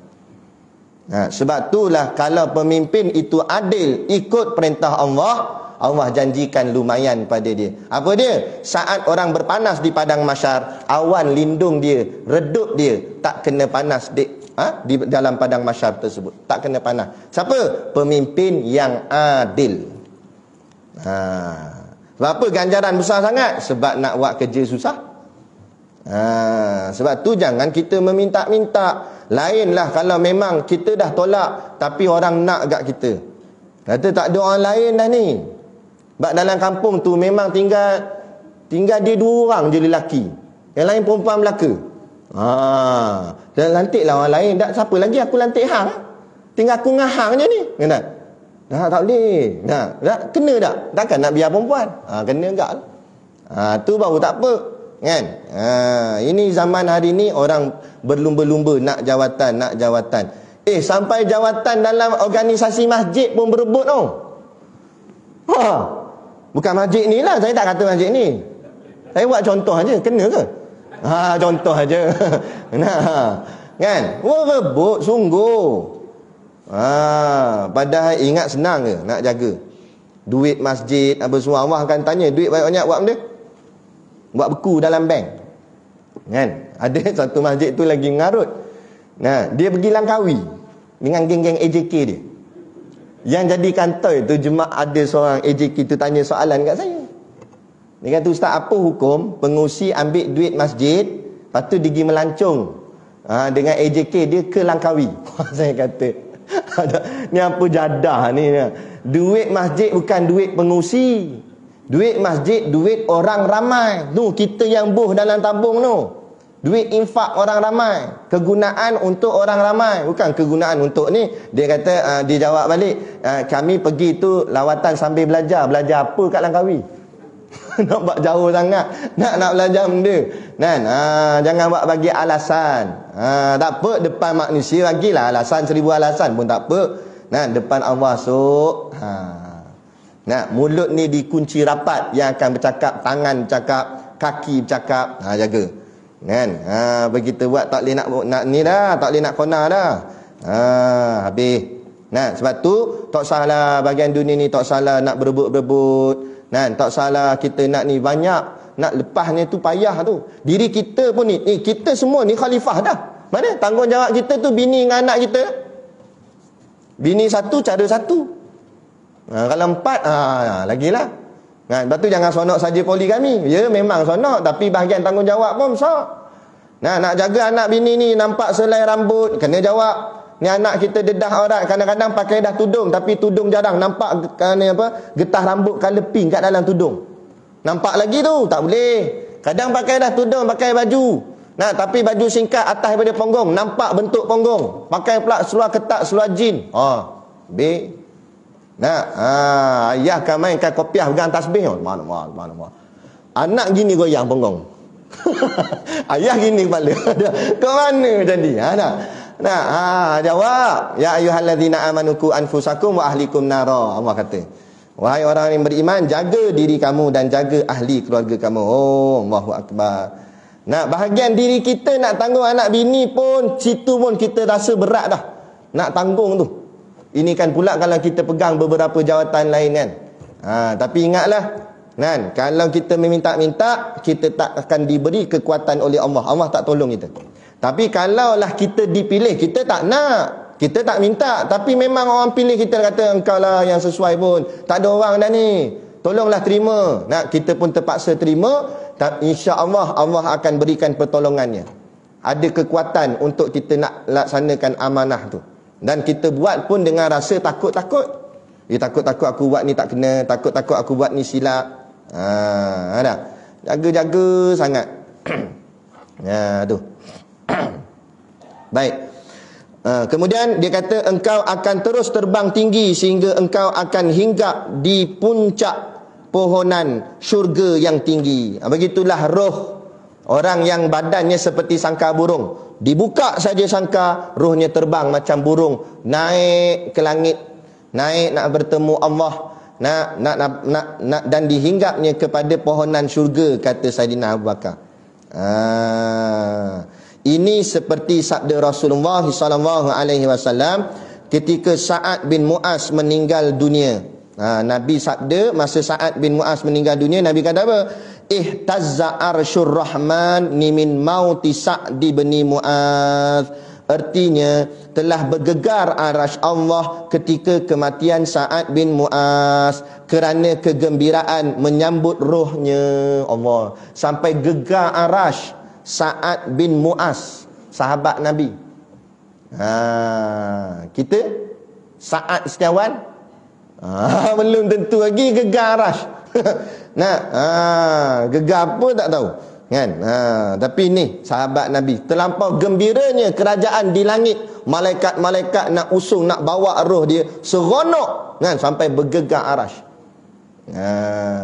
Sebab itulah kalau pemimpin itu adil, ikut perintah Allah, Allah janjikan lumayan pada dia. Apa dia? Saat orang berpanas di padang mahsyar, awan lindung dia, redup dia, tak kena panas di dalam padang mahsyar tersebut. Tak kena panas. Siapa? Pemimpin yang adil. Sebab apa ganjaran besar sangat? Sebab nak buat kerja susah. Sebab tu jangan kita meminta-minta. Lainlah kalau memang kita dah tolak tapi orang nak kat kita. Kata tak ada orang lain dah ni. Sebab dalam kampung tu memang tinggal dia 2 orang je lelaki. Yang lain perempuan belaka. Dan lantiklah orang lain. Tak siapa lagi aku lantik hang. Tinggal aku dengan hang je ni. Kena. Tak boleh. Kena tak? Takkan nak biar perempuan? Kena enggak. Tu baru tak apa. Kan? Ini zaman hari ni orang berlumba-lumba nak jawatan. Sampai jawatan dalam organisasi masjid pun berebut tau. Bukan masjid ni lah. Saya tak kata masjid ni. Saya buat contoh aja. Kena ke? Contoh aja. Kan? Berebut sungguh. Padahal ingat senang ke nak jaga duit masjid apa semua. Allah akan tanya duit banyak-banyak buat benda? Buat beku dalam bank. Kan? Ada satu masjid tu lagi ngarut. Dia pergi Langkawi dengan geng-geng AJK dia. Yang jadi kantor tu jemaah, ada seorang AJK tu tanya soalan kat saya. Dia kata, "Ustaz, apa hukum pengusi ambil duit masjid, lepas tu dia pergi melancong dengan AJK dia ke Langkawi?" Saya kata, ni apa jadah ni? Duit masjid bukan duit pengusi. Duit masjid, duit orang ramai. Tu kita yang buh dalam tabung tu. Duit infak orang ramai. Kegunaan untuk orang ramai, bukan kegunaan untuk ni. Dia kata, dia jawab balik, kami pergi tu lawatan sambil belajar. Belajar apa kat Langkawi? Nak buat jauh sangat. Nak belajar benda. Jangan buat bagi alasan. Tak apa, depan manusia bagilah alasan 1000 alasan pun tak apa. Depan Allah sok. Mulut ni dikunci rapat. Yang akan bercakap, tangan bercakap, kaki bercakap. Jaga. Kan? Begitu buat tak boleh nak ni dah, tak boleh nak kona dah. Habis. Sebab tu tak salah bahagian dunia ni, tak salah nak berebut-berebut. Tak salah kita nak ni banyak, nak lepasnya tu payah tu. Diri kita pun ni kita semua ni khalifah dah. Mana tanggungjawab kita tu bini dengan anak kita. Bini satu, cara satu. Kalau 4, lagilah. Lepas tu jangan sonok saja poligami. Ya memang sonok, tapi bahagian tanggungjawab pun besar. Nak jaga anak bini ni nampak selai rambut, kena jawab. Ni anak kita dedah aurat, kadang-kadang pakai dah tudung tapi tudung jarang nampak getah rambut colour pink kat dalam tudung. Nampak lagi tu, tak boleh. Kadang pakai dah tudung, pakai baju. Tapi baju singkat atas daripada punggung, nampak bentuk punggung. Pakai pula seluar ketat, seluar jin. Ayah kan mainkan kopiah pegang tasbih. Mana. Anak gini goyang punggung. Ayah gini kepala. Ke mana jadi? Jawab. Ya ayyuhallazina amanu qu anfusakum wa ahlikum nara. Allah kata, wahai orang yang beriman, jaga diri kamu dan jaga ahli keluarga kamu. Allahu akbar. Bahagian diri kita nak tanggung anak bini pun, situ pun kita rasa berat dah. Nak tanggung tu. Ini kan pula kalau kita pegang beberapa jawatan lain kan. Tapi ingatlah, kalau kita meminta-minta, kita tak akan diberi kekuatan oleh Allah. Allah tak tolong kita. Tapi kalaulah kita dipilih, kita tak nak, kita tak minta, tapi memang orang pilih kita, kata engkau lah yang sesuai pun, tak ada orang dah ni, tolonglah terima. Kita pun terpaksa terima. InsyaAllah Allah akan berikan pertolongannya. Ada kekuatan untuk kita nak laksanakan amanah tu. Dan kita buat pun dengan rasa takut-takut. Takut-takut aku buat ni tak kena, takut-takut aku buat ni silap. Jaga-jaga sangat. Tu. Baik. Kemudian dia kata, engkau akan terus terbang tinggi sehingga engkau akan hinggap di puncak pohonan syurga yang tinggi. Begitulah roh orang yang badannya seperti sangkar burung. Dibuka saja sangkar, rohnya terbang macam burung, naik ke langit, naik nak bertemu Allah. dan dihinggapnya kepada pohonan syurga, kata Saidina Abu Bakar. Ini seperti sabda Rasulullah SAW ketika Sa'ad bin Mu'az meninggal dunia. Nabi sabda masa Sa'ad bin Mu'az meninggal dunia, Nabi kata apa? Ihtazza arsyur rahman min mauti Sa'di bin Mu'az. Artinya telah bergegar arasy Allah ketika kematian Sa'ad bin Mu'az kerana kegembiraan menyambut rohnya. Allah, sampai gegar arasy Sa'ad bin Mu'az, sahabat Nabi. Kita Sa'ad Setiawan belum tentu lagi gegar arasy. Gegar apa tak tahu kan. Tapi ni sahabat Nabi terlampau gembiranya kerajaan di langit, malaikat-malaikat nak usung, nak bawa roh dia, seronok kan, sampai bergegar arasy.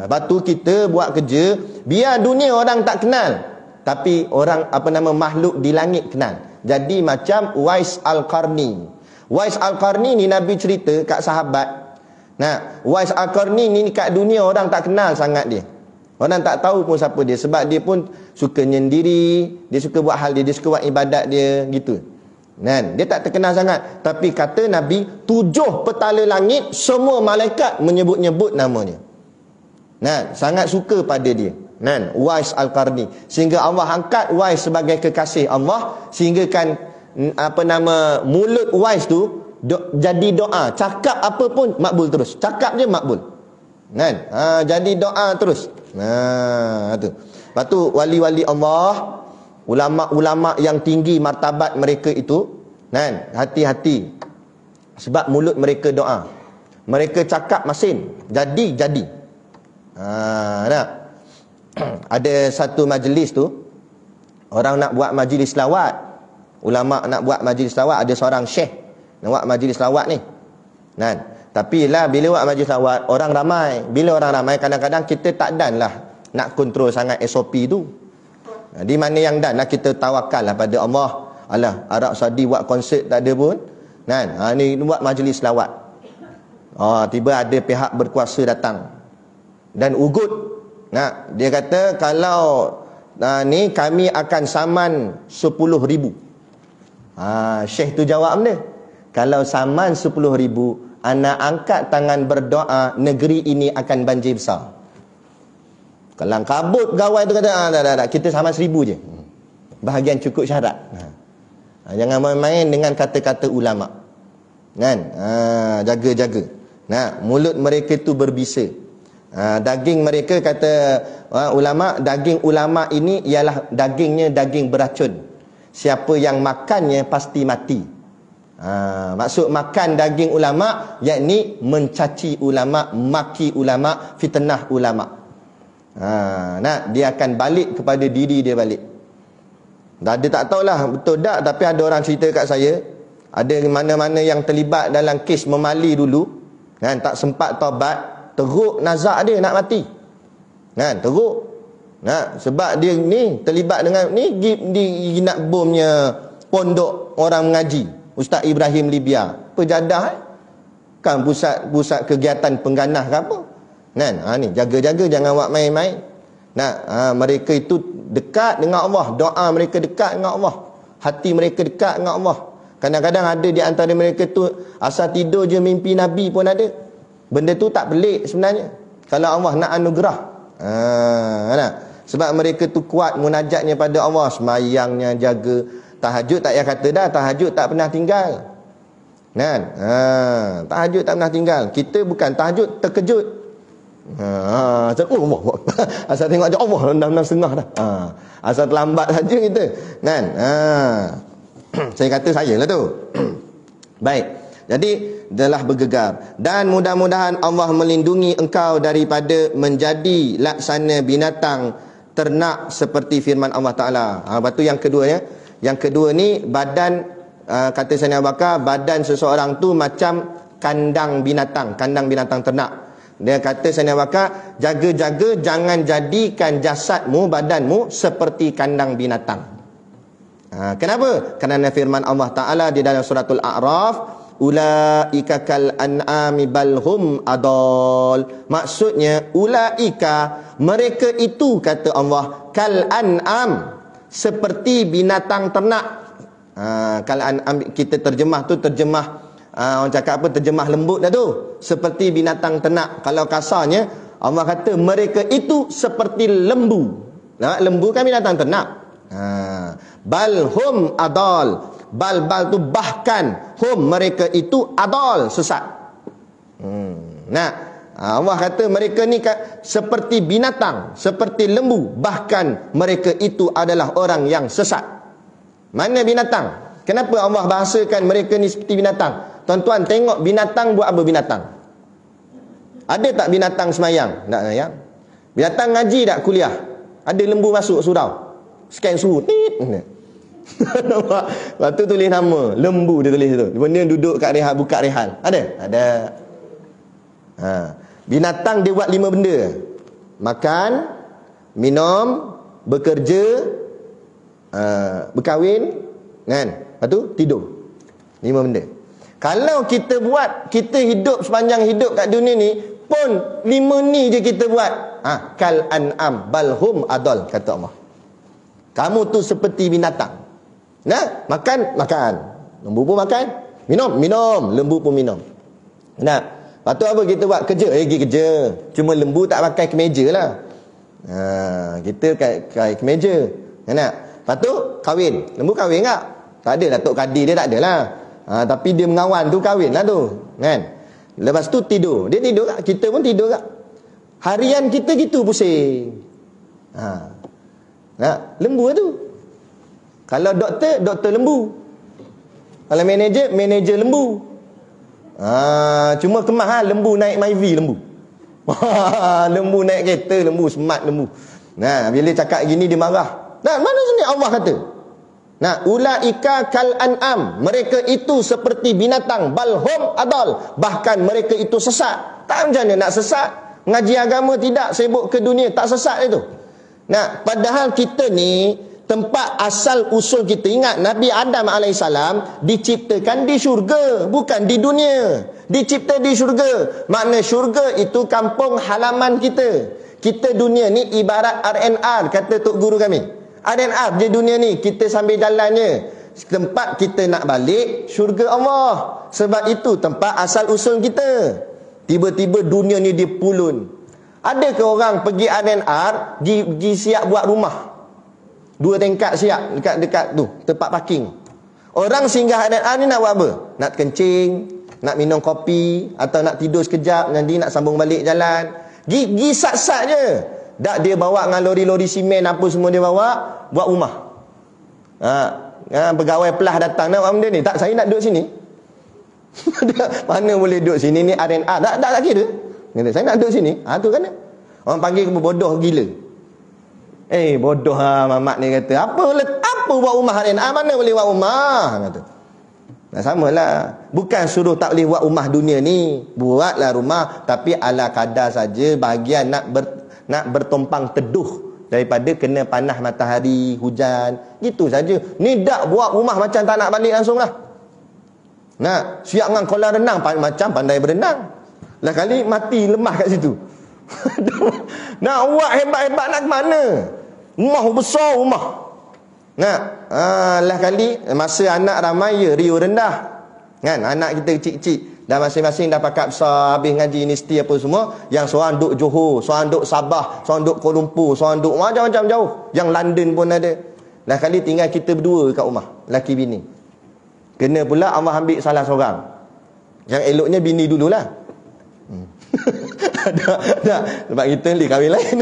Lepas tu kita buat kerja, biar dunia orang tak kenal, tapi orang makhluk di langit kenal. Jadi macam Uwais Al-Qarni. Uwais Al-Qarni ni Nabi cerita kat sahabat. Uwais Al-Qarni ni kat dunia orang tak kenal sangat dia. Orang tak tahu pun siapa dia, sebab dia pun suka nyendiri, dia suka buat hal dia suka buat ibadat dia gitu. Dia tak terkenal sangat. Tapi kata Nabi, 7 petala langit semua malaikat menyebut-nyebut namanya. Sangat suka pada dia. Uwais Al-Qarni. Sehingga Allah angkat Uwais sebagai kekasih Allah, sehingga kan mulut Uwais tu jadi doa. Cakap apa pun makbul terus. Cakap je makbul. Jadi doa terus. Tu. Lepas tu wali-wali Allah, ulama-ulama yang tinggi martabat mereka itu, hati-hati. Sebab mulut mereka doa. Mereka cakap masin, jadi. Ada satu majlis tu, orang nak buat majlis selawat. Ulama nak buat majlis selawat, ada seorang syekh nak buat majlis selawat ni. Tapi lah bila buat majlis selawat, orang ramai. Bila orang ramai, kadang-kadang kita tak dan lah nak kontrol sangat SOP tu. Di mana yang dan lah, kita tawakal lah pada Allah. Arab Saudi buat konsert tak ada pun. Ni buat majlis selawat. Tiba ada pihak berkuasa datang dan ugut. Dia kata kalau ni kami akan saman 10,000. Syekh tu jawab benda. Kalau saman 10,000, anak angkat tangan berdoa, negeri ini akan banjir besar. Kalau kabut pegawai tu kata, tak, kita sama 1,000 je. Bahagian cukup syarat. Jangan main-main dengan kata-kata ulama. Jaga-jaga. Mulut mereka tu berbisa. Daging mereka kata ulama, daging ulama ini ialah dagingnya daging beracun. Siapa yang makannya pasti mati. Maksud makan daging ulama, yakni mencaci ulama, maki ulama, fitnah ulama. Dia akan balik kepada diri dia balik. Dia tak tahulah betul tak, tapi ada orang cerita kat saya, ada mana-mana yang terlibat dalam kes memali dulu, tak sempat taubat, teruk nazak dia nak mati. Teruk. Sebab dia ni terlibat dengan ni di nak bomnya pondok orang mengaji Ustaz Ibrahim Libya, pejadah kan pusat kegiatan pengganah ke apa. Ni jaga-jaga, jangan buat main-main. Mereka itu dekat dengan Allah, doa mereka dekat dengan Allah, hati mereka dekat dengan Allah. Kadang-kadang ada di antara mereka tu asal tidur je mimpi Nabi pun ada. Benda tu tak pelik sebenarnya, kalau Allah nak anugerah. Sebab mereka tu kuat munajatnya pada Allah, semayangnya, jaga tahajud, tak payah kata dah, tahajud tak pernah tinggal. Tahajud tak pernah tinggal. Kita bukan tahajud terkejut. Allah. Asal tengok je Allah 6:30 dah. Asal terlambat saja kita. Saya kata saya lah tu. Baik. Jadi telah bergegar, dan mudah-mudahan Allah melindungi engkau daripada menjadi laksana binatang ternak seperti firman Allah Ta'ala. Lepas tu yang keduanya, yang kedua ni badan, kata Sayyidina Abu Bakar, badan seseorang tu macam kandang binatang ternak. Dia kata Sayyidina Abu Bakar, jaga-jaga jangan jadikan jasadmu, badanmu seperti kandang binatang. Kenapa? Kerana firman Allah Ta'ala di dalam suratul A'raf, ulaika kal an'ami bal hum adall. Maksudnya ulaika, mereka itu kata Allah, kal an'am, seperti binatang ternak. Kal an'am kita terjemah tu terjemah orang cakap apa, terjemah lembut dah tu, seperti binatang ternak. Kalau kasarnya Allah kata mereka itu seperti lembu. Lembu kan binatang ternak. Bal hum adall. Bal tu bahkan, hum mereka itu adall, sesat. Allah kata mereka ni seperti binatang, seperti lembu, bahkan mereka itu adalah orang yang sesat. Mana binatang? Kenapa Allah bahasakan mereka ni seperti binatang? Tuan-tuan tengok binatang buat apa binatang? Ada tak binatang semayang? Tak semayang. Binatang ngaji tak kuliah? Ada lembu masuk surau, scan suhu, lepas tu tulis nama lembu, dia tulis tu. Dia duduk kat rehat, buka rehat. Ada. Binatang dia buat 5 benda: makan, minum, bekerja, berkahwin, kan? Lepas tu tidur. 5 benda. Kalau kita buat, kita hidup sepanjang hidup kat dunia ni pun 5 ni je kita buat. Kal an'am bal hum adall, kata Allah. Kamu tu seperti binatang. Makan, lembu pun makan. Minum, lembu pun minum. Lepas tu apa kita buat? Kerja, pergi kerja. Cuma lembu tak pakai kemeja lah. Kita pakai kemeja. Lepas tu kahwin. Lembu kahwin tak? Tak ada, Datuk Kadir dia tak ada lah. Tapi dia mengawan tu kahwin lah tu, kan? Lepas tu tidur. Dia tidur tak? Kita pun tidur tak? Harian kita gitu pusing. Lembu tu. Kalau doktor lembu. Kalau manager lembu. Cuma kemas lembu naik Myvi lembu. Lembu naik kereta lembu, smart lembu. Bila cakap gini dia marah. Mana sini Allah kata? Ulaika kal an'am, mereka itu seperti binatang, bal hum adall, bahkan mereka itu sesat. Tak, macam mana nak sesat? Ngaji agama tidak, sibuk ke dunia, tak sesat itu. Padahal kita ni tempat asal usul kita, ingat Nabi Adam AS diciptakan di syurga, bukan di dunia. Dicipta di syurga. Makna syurga itu kampung halaman kita. Kita dunia ni ibarat RNR, kata tok guru kami. RNR je dunia ni, kita sambil jalannya. Tempat kita nak balik syurga Allah. Sebab itu tempat asal usul kita. Tiba-tiba dunia ni dia pulun. Ada ke orang pergi RNR pergi siap buat rumah? 2 tingkat siap dekat tu, tempat parking. Orang singgah RNR ni nak buat apa? Nak kencing, nak minum kopi, atau nak tidur sekejap, nanti nak sambung balik jalan. Gigi sat-sat je. Tak, dia bawa dengan lori-lori simen apa semua dia bawa, buat rumah. Pegawai pelah datang, nak buat benda ni. Tak, saya nak duduk sini. Mana boleh duduk sini ni RNR. Tak kira. Saya nak duduk sini. Tu kan. Orang panggil bodoh gila. Bodoh mamat ni kata. Apa buat rumah RNR? Mana boleh buat rumah? Kata. Samalah. Bukan suruh tak boleh buat rumah dunia ni. Buatlah rumah. Tapi ala kadar saja. Bahagian nak bertumpang teduh daripada kena panas matahari, hujan. Gitu saja. Ni tak buat rumah macam tak nak balik langsung lah. Siap dengan kolam renang macam pandai berenang. Lah kali mati lemah kat situ. Nak buat hebat-hebat nak ke mana? Rumah besar rumah. Lah kali masa anak ramai ya Rio rendah. Kan anak kita kecil-kecil dah masing-masing dah pakat besar, habis ngaji universiti apa semua. Yang seorang duk Johor, seorang duk Sabah, seorang duk Kuala Lumpur, seorang duk macam-macam jauh. Yang London pun ada. Lah kali tinggal kita berdua kat rumah, laki bini. Kena pula Allah ambil salah seorang. Yang eloknya bini dululah. Sebab kita ni kahwin lain.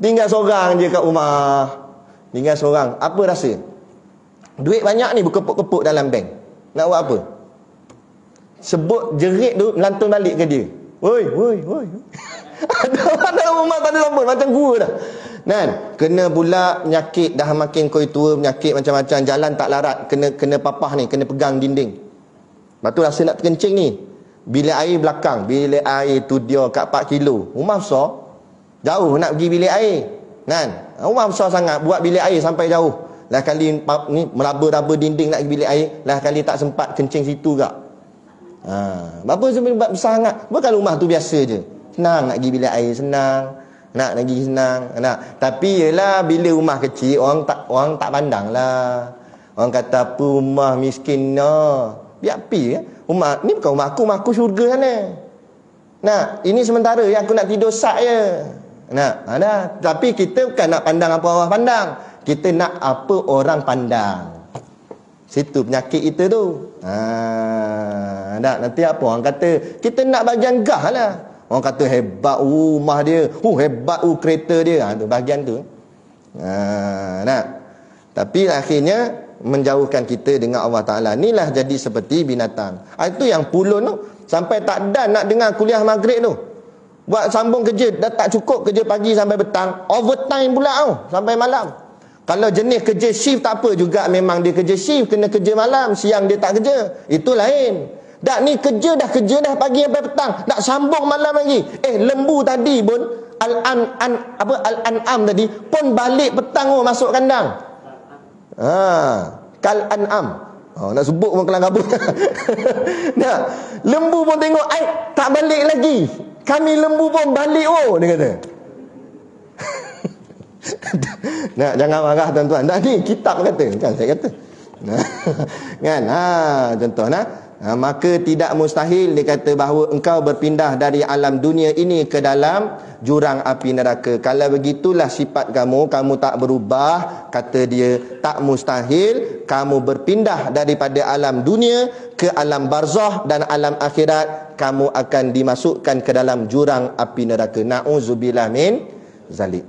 Tinggal seorang je kat rumah. Tinggal seorang. Apa rasa? Duit banyak ni berkepuk-kepuk dalam bank. Nak buat apa? Sebut jerit tu melantun balik ke dia. Woi. Ada rumah tak ada lampu, macam gua dah. Kena pula penyakit, dah makin koi tua, penyakit macam-macam, jalan tak larat, kena papah ni, kena pegang dinding. Lepas tu rasa nak terkencing ni. Bilik air belakang, bilik air tu dia kat 4 kilo. Rumah besar, jauh nak pergi bilik air. Rumah besar sangat, buat bilik air sampai jauh. Lah kali ni meraba-raba dinding nak pergi bilik air, lah kali tak sempat kencing situ gak. Berapa sebab besar sangat. Bukan rumah tu biasa je. Senang nak pergi bilik air, senang. Nak pergi senang. Nak. Tapi yelah bila rumah kecil orang tak pandang lah. Orang kata apa rumah miskin biar pi ya. Rumah ni bukan rumah aku syurga sana. Nah, ini sementara yang aku nak tidur sak je. Nah, ada. Tapi kita bukan nak pandang apa orang pandang. Kita nak apa orang pandang. Situ penyakit kita tu. Nanti apa orang kata, kita nak bahagian gah lah. Orang kata hebat rumah dia, hebat kereta dia. Tu bahagian tu. Tapi akhirnya menjauhkan kita dengan Allah Ta'ala. Inilah jadi seperti binatang. Itu yang pulun tu. Sampai tak dan nak dengar kuliah maghrib tu. Buat sambung kerja. Dah tak cukup kerja pagi sampai petang. Overtime pula tu. Sampai malam. Kalau jenis kerja shift tak apa juga. Memang dia kerja shift. Kena kerja malam. Siang dia tak kerja. Itu lain. Dak ni kerja dah pagi sampai petang. Nak sambung malam lagi. Lembu tadi pun. Al-an'am tadi. Pun balik petang masuk kandang. Kal an'am. Nak sebut pun kelang kabut. Nah, lembu pun tengok tak balik lagi. Kami lembu pun balik dia kata. Nah, jangan marah tuan-tuan. Dah ni kitab kata, kan saya kata. Kan? Contoh maka tidak mustahil dia kata bahawa engkau berpindah dari alam dunia ini ke dalam jurang api neraka. Kalau begitulah sifat kamu tak berubah, kata dia, tak mustahil kamu berpindah daripada alam dunia ke alam barzah dan alam akhirat, kamu akan dimasukkan ke dalam jurang api neraka. Na'udzubillah min zalik.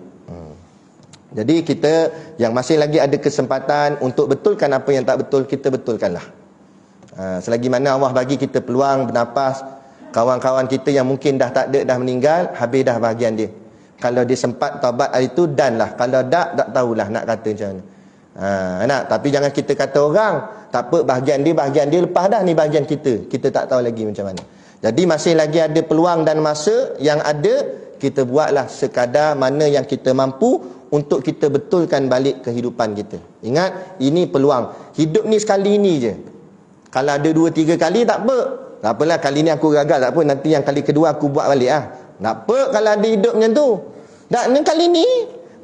Jadi kita yang masih lagi ada kesempatan untuk betulkan apa yang tak betul, kita betulkanlah. Selagi mana Allah bagi kita peluang bernafas, kawan-kawan kita yang mungkin dah tak ada, dah meninggal, habis dah bahagian dia. Kalau dia sempat taubat hari itu, dan lah. Kalau tak tahulah nak kata macam mana. Tapi jangan kita kata orang, tak apa, bahagian dia lepas dah, ni bahagian kita. Kita tak tahu lagi macam mana. Jadi masih lagi ada peluang dan masa yang ada, kita buatlah sekadar mana yang kita mampu untuk kita betulkan balik kehidupan kita. Ingat, ini peluang. Hidup ni sekali ni je. Kalau ada 2-3 kali tak apa. Tak apalah, kali ni aku gagal, tak apa. Nanti yang kali kedua aku buat balik Tak apa kalau ada hidup macam tu. Dan kali ni,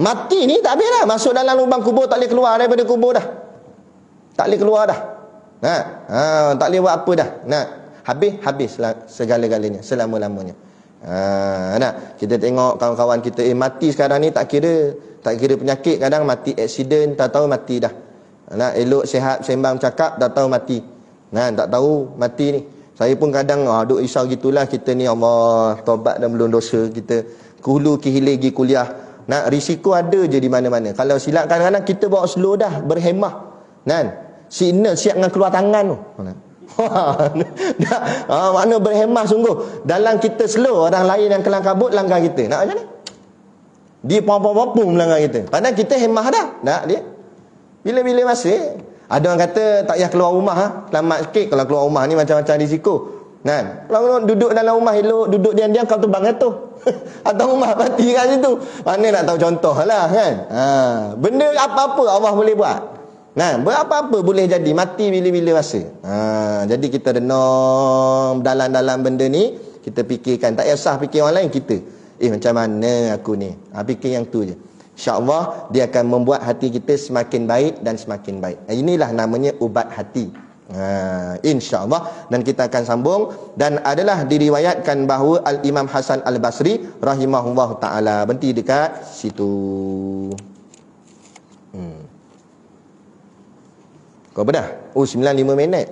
mati ni tak habis dah. Masuk dalam lubang kubur, tak boleh keluar daripada kubur dah. Tak boleh keluar dah. Tak boleh buat apa dah. Habis segala-galanya, selama-lamanya. Kita tengok kawan-kawan kita mati sekarang ni, tak kira penyakit, kadang mati aksiden, tak tahu mati dah. Elok sihat sembang cakap, tak tahu mati. Tak tahu mati ni. Saya pun kadang duk risau gitulah kita ni. Allah, taubat dan belum dosa kita. Hulu ke hilir pergi kuliah. Risiko ada je di mana-mana. Kalau silap kadang-kadang kita bawa slow dah, berhemah. Signal siap dengan keluar tangan tu. Mana berhemah sungguh. Dalam kita slow, orang lain yang kelang kabut langgar kita. Nak macam ni? Dia pom-pom-pom langgar kita. Padahal kita hemah dah. Dia bila-bila masa. Ada orang kata tak payah keluar rumah. Selamat sikit kalau keluar rumah ni macam-macam risiko. Kalau duduk dalam rumah elok, duduk diam-diam, kau terbang jatuh. Atau rumah mati kat situ. Mana nak tahu contoh lah kan. Benda apa-apa Allah boleh buat. Berapa-apa boleh jadi. Mati bila-bila masa. Jadi kita renung dalam-dalam benda ni. Kita fikirkan. Tak payah fikir orang lain, kita. Macam mana aku ni. Fikir yang tu je. InsyaAllah dia akan membuat hati kita semakin baik dan semakin baik. Inilah namanya ubat hati. InsyaAllah. Dan kita akan sambung. Dan adalah diriwayatkan bahawa Al-Imam Hasan Al-Basri rahimahullah ta'ala. Berhenti dekat situ. Kau apa dah? 95 minit.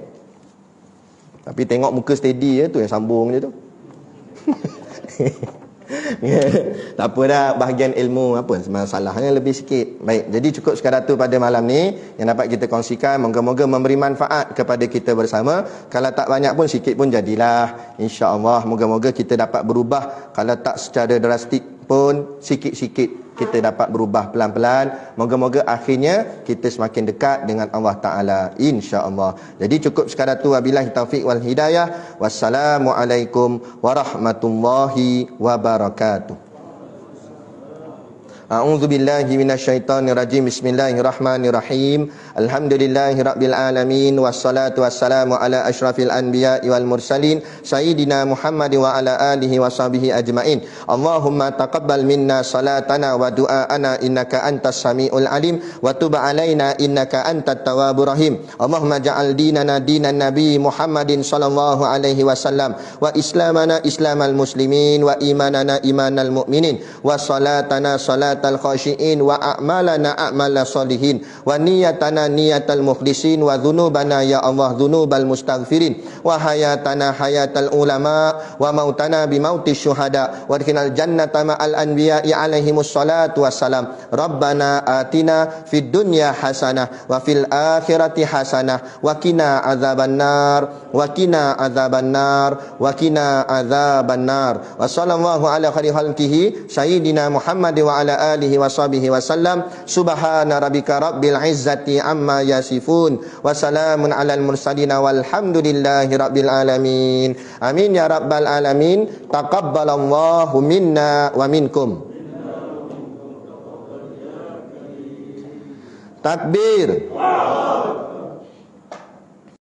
Tapi tengok muka steady je tu, yang sambung je tu. Tak apa dah, bahagian ilmu apa masalahnya lebih sikit. Baik, jadi cukup sekadar tu pada malam ni yang dapat kita kongsikan. Moga-moga memberi manfaat kepada kita bersama. Kalau tak banyak pun, sikit pun jadilah, insya-Allah. Moga-moga kita dapat berubah. Kalau tak secara drastik pun, sikit-sikit kita dapat berubah pelan-pelan. Moga-moga akhirnya kita semakin dekat dengan Allah Ta'ala, insya-Allah. Jadi cukup sekadar tu. Wabillahi taufiq wal hidayah. Wassalamualaikum warahmatullahi wabarakatuh. A'udzu billahi minasyaitonir rajim. Bismillahirrahmanirrahim. Alhamdulillahirabbil alamin wassalatu wassalamu ala asyrafil anbiya'i wal mursalin sayyidina Muhammad wa ala alihi washabihi ajmain. Allahumma taqabbal minna salatana wa du'aana innaka antas samiul alim wa tub alaina innaka antat tawwabur rahim. Allahumma ja'al dinana dinan nabi Muhammadin sallallahu alaihi wasallam wa islamana islamal muslimin wa imanana imanal mu'minin wa salatana salat al-khashiin wa a'malana a'mala salihin wa niyatana niyatal mukhlisin wa dhunubana ya Allah dhunubal mustaghfirin wa hayatana hayatal ulama wa mautana bi mautis syuhada wa adkhilnal jannata ma'al anbiya'i alaihimus salatu wassalam. Rabbana atina fid dunya hasanah wa fil akhirati hasanah wa qina adzabannar wa qina adzabannar wa qina adzabannar. Wa sallallahu ala khairi khalqihi sayyidina Muhammad wa ala alihi washabihi wasallam. Subhana rabbika rabbil izzati amma yasifun wa salamun alal mursalin walhamdulillahi rabbil alamin. Amin ya rabbal alamin. Taqabbalallahu minna wa minkum. Takbir.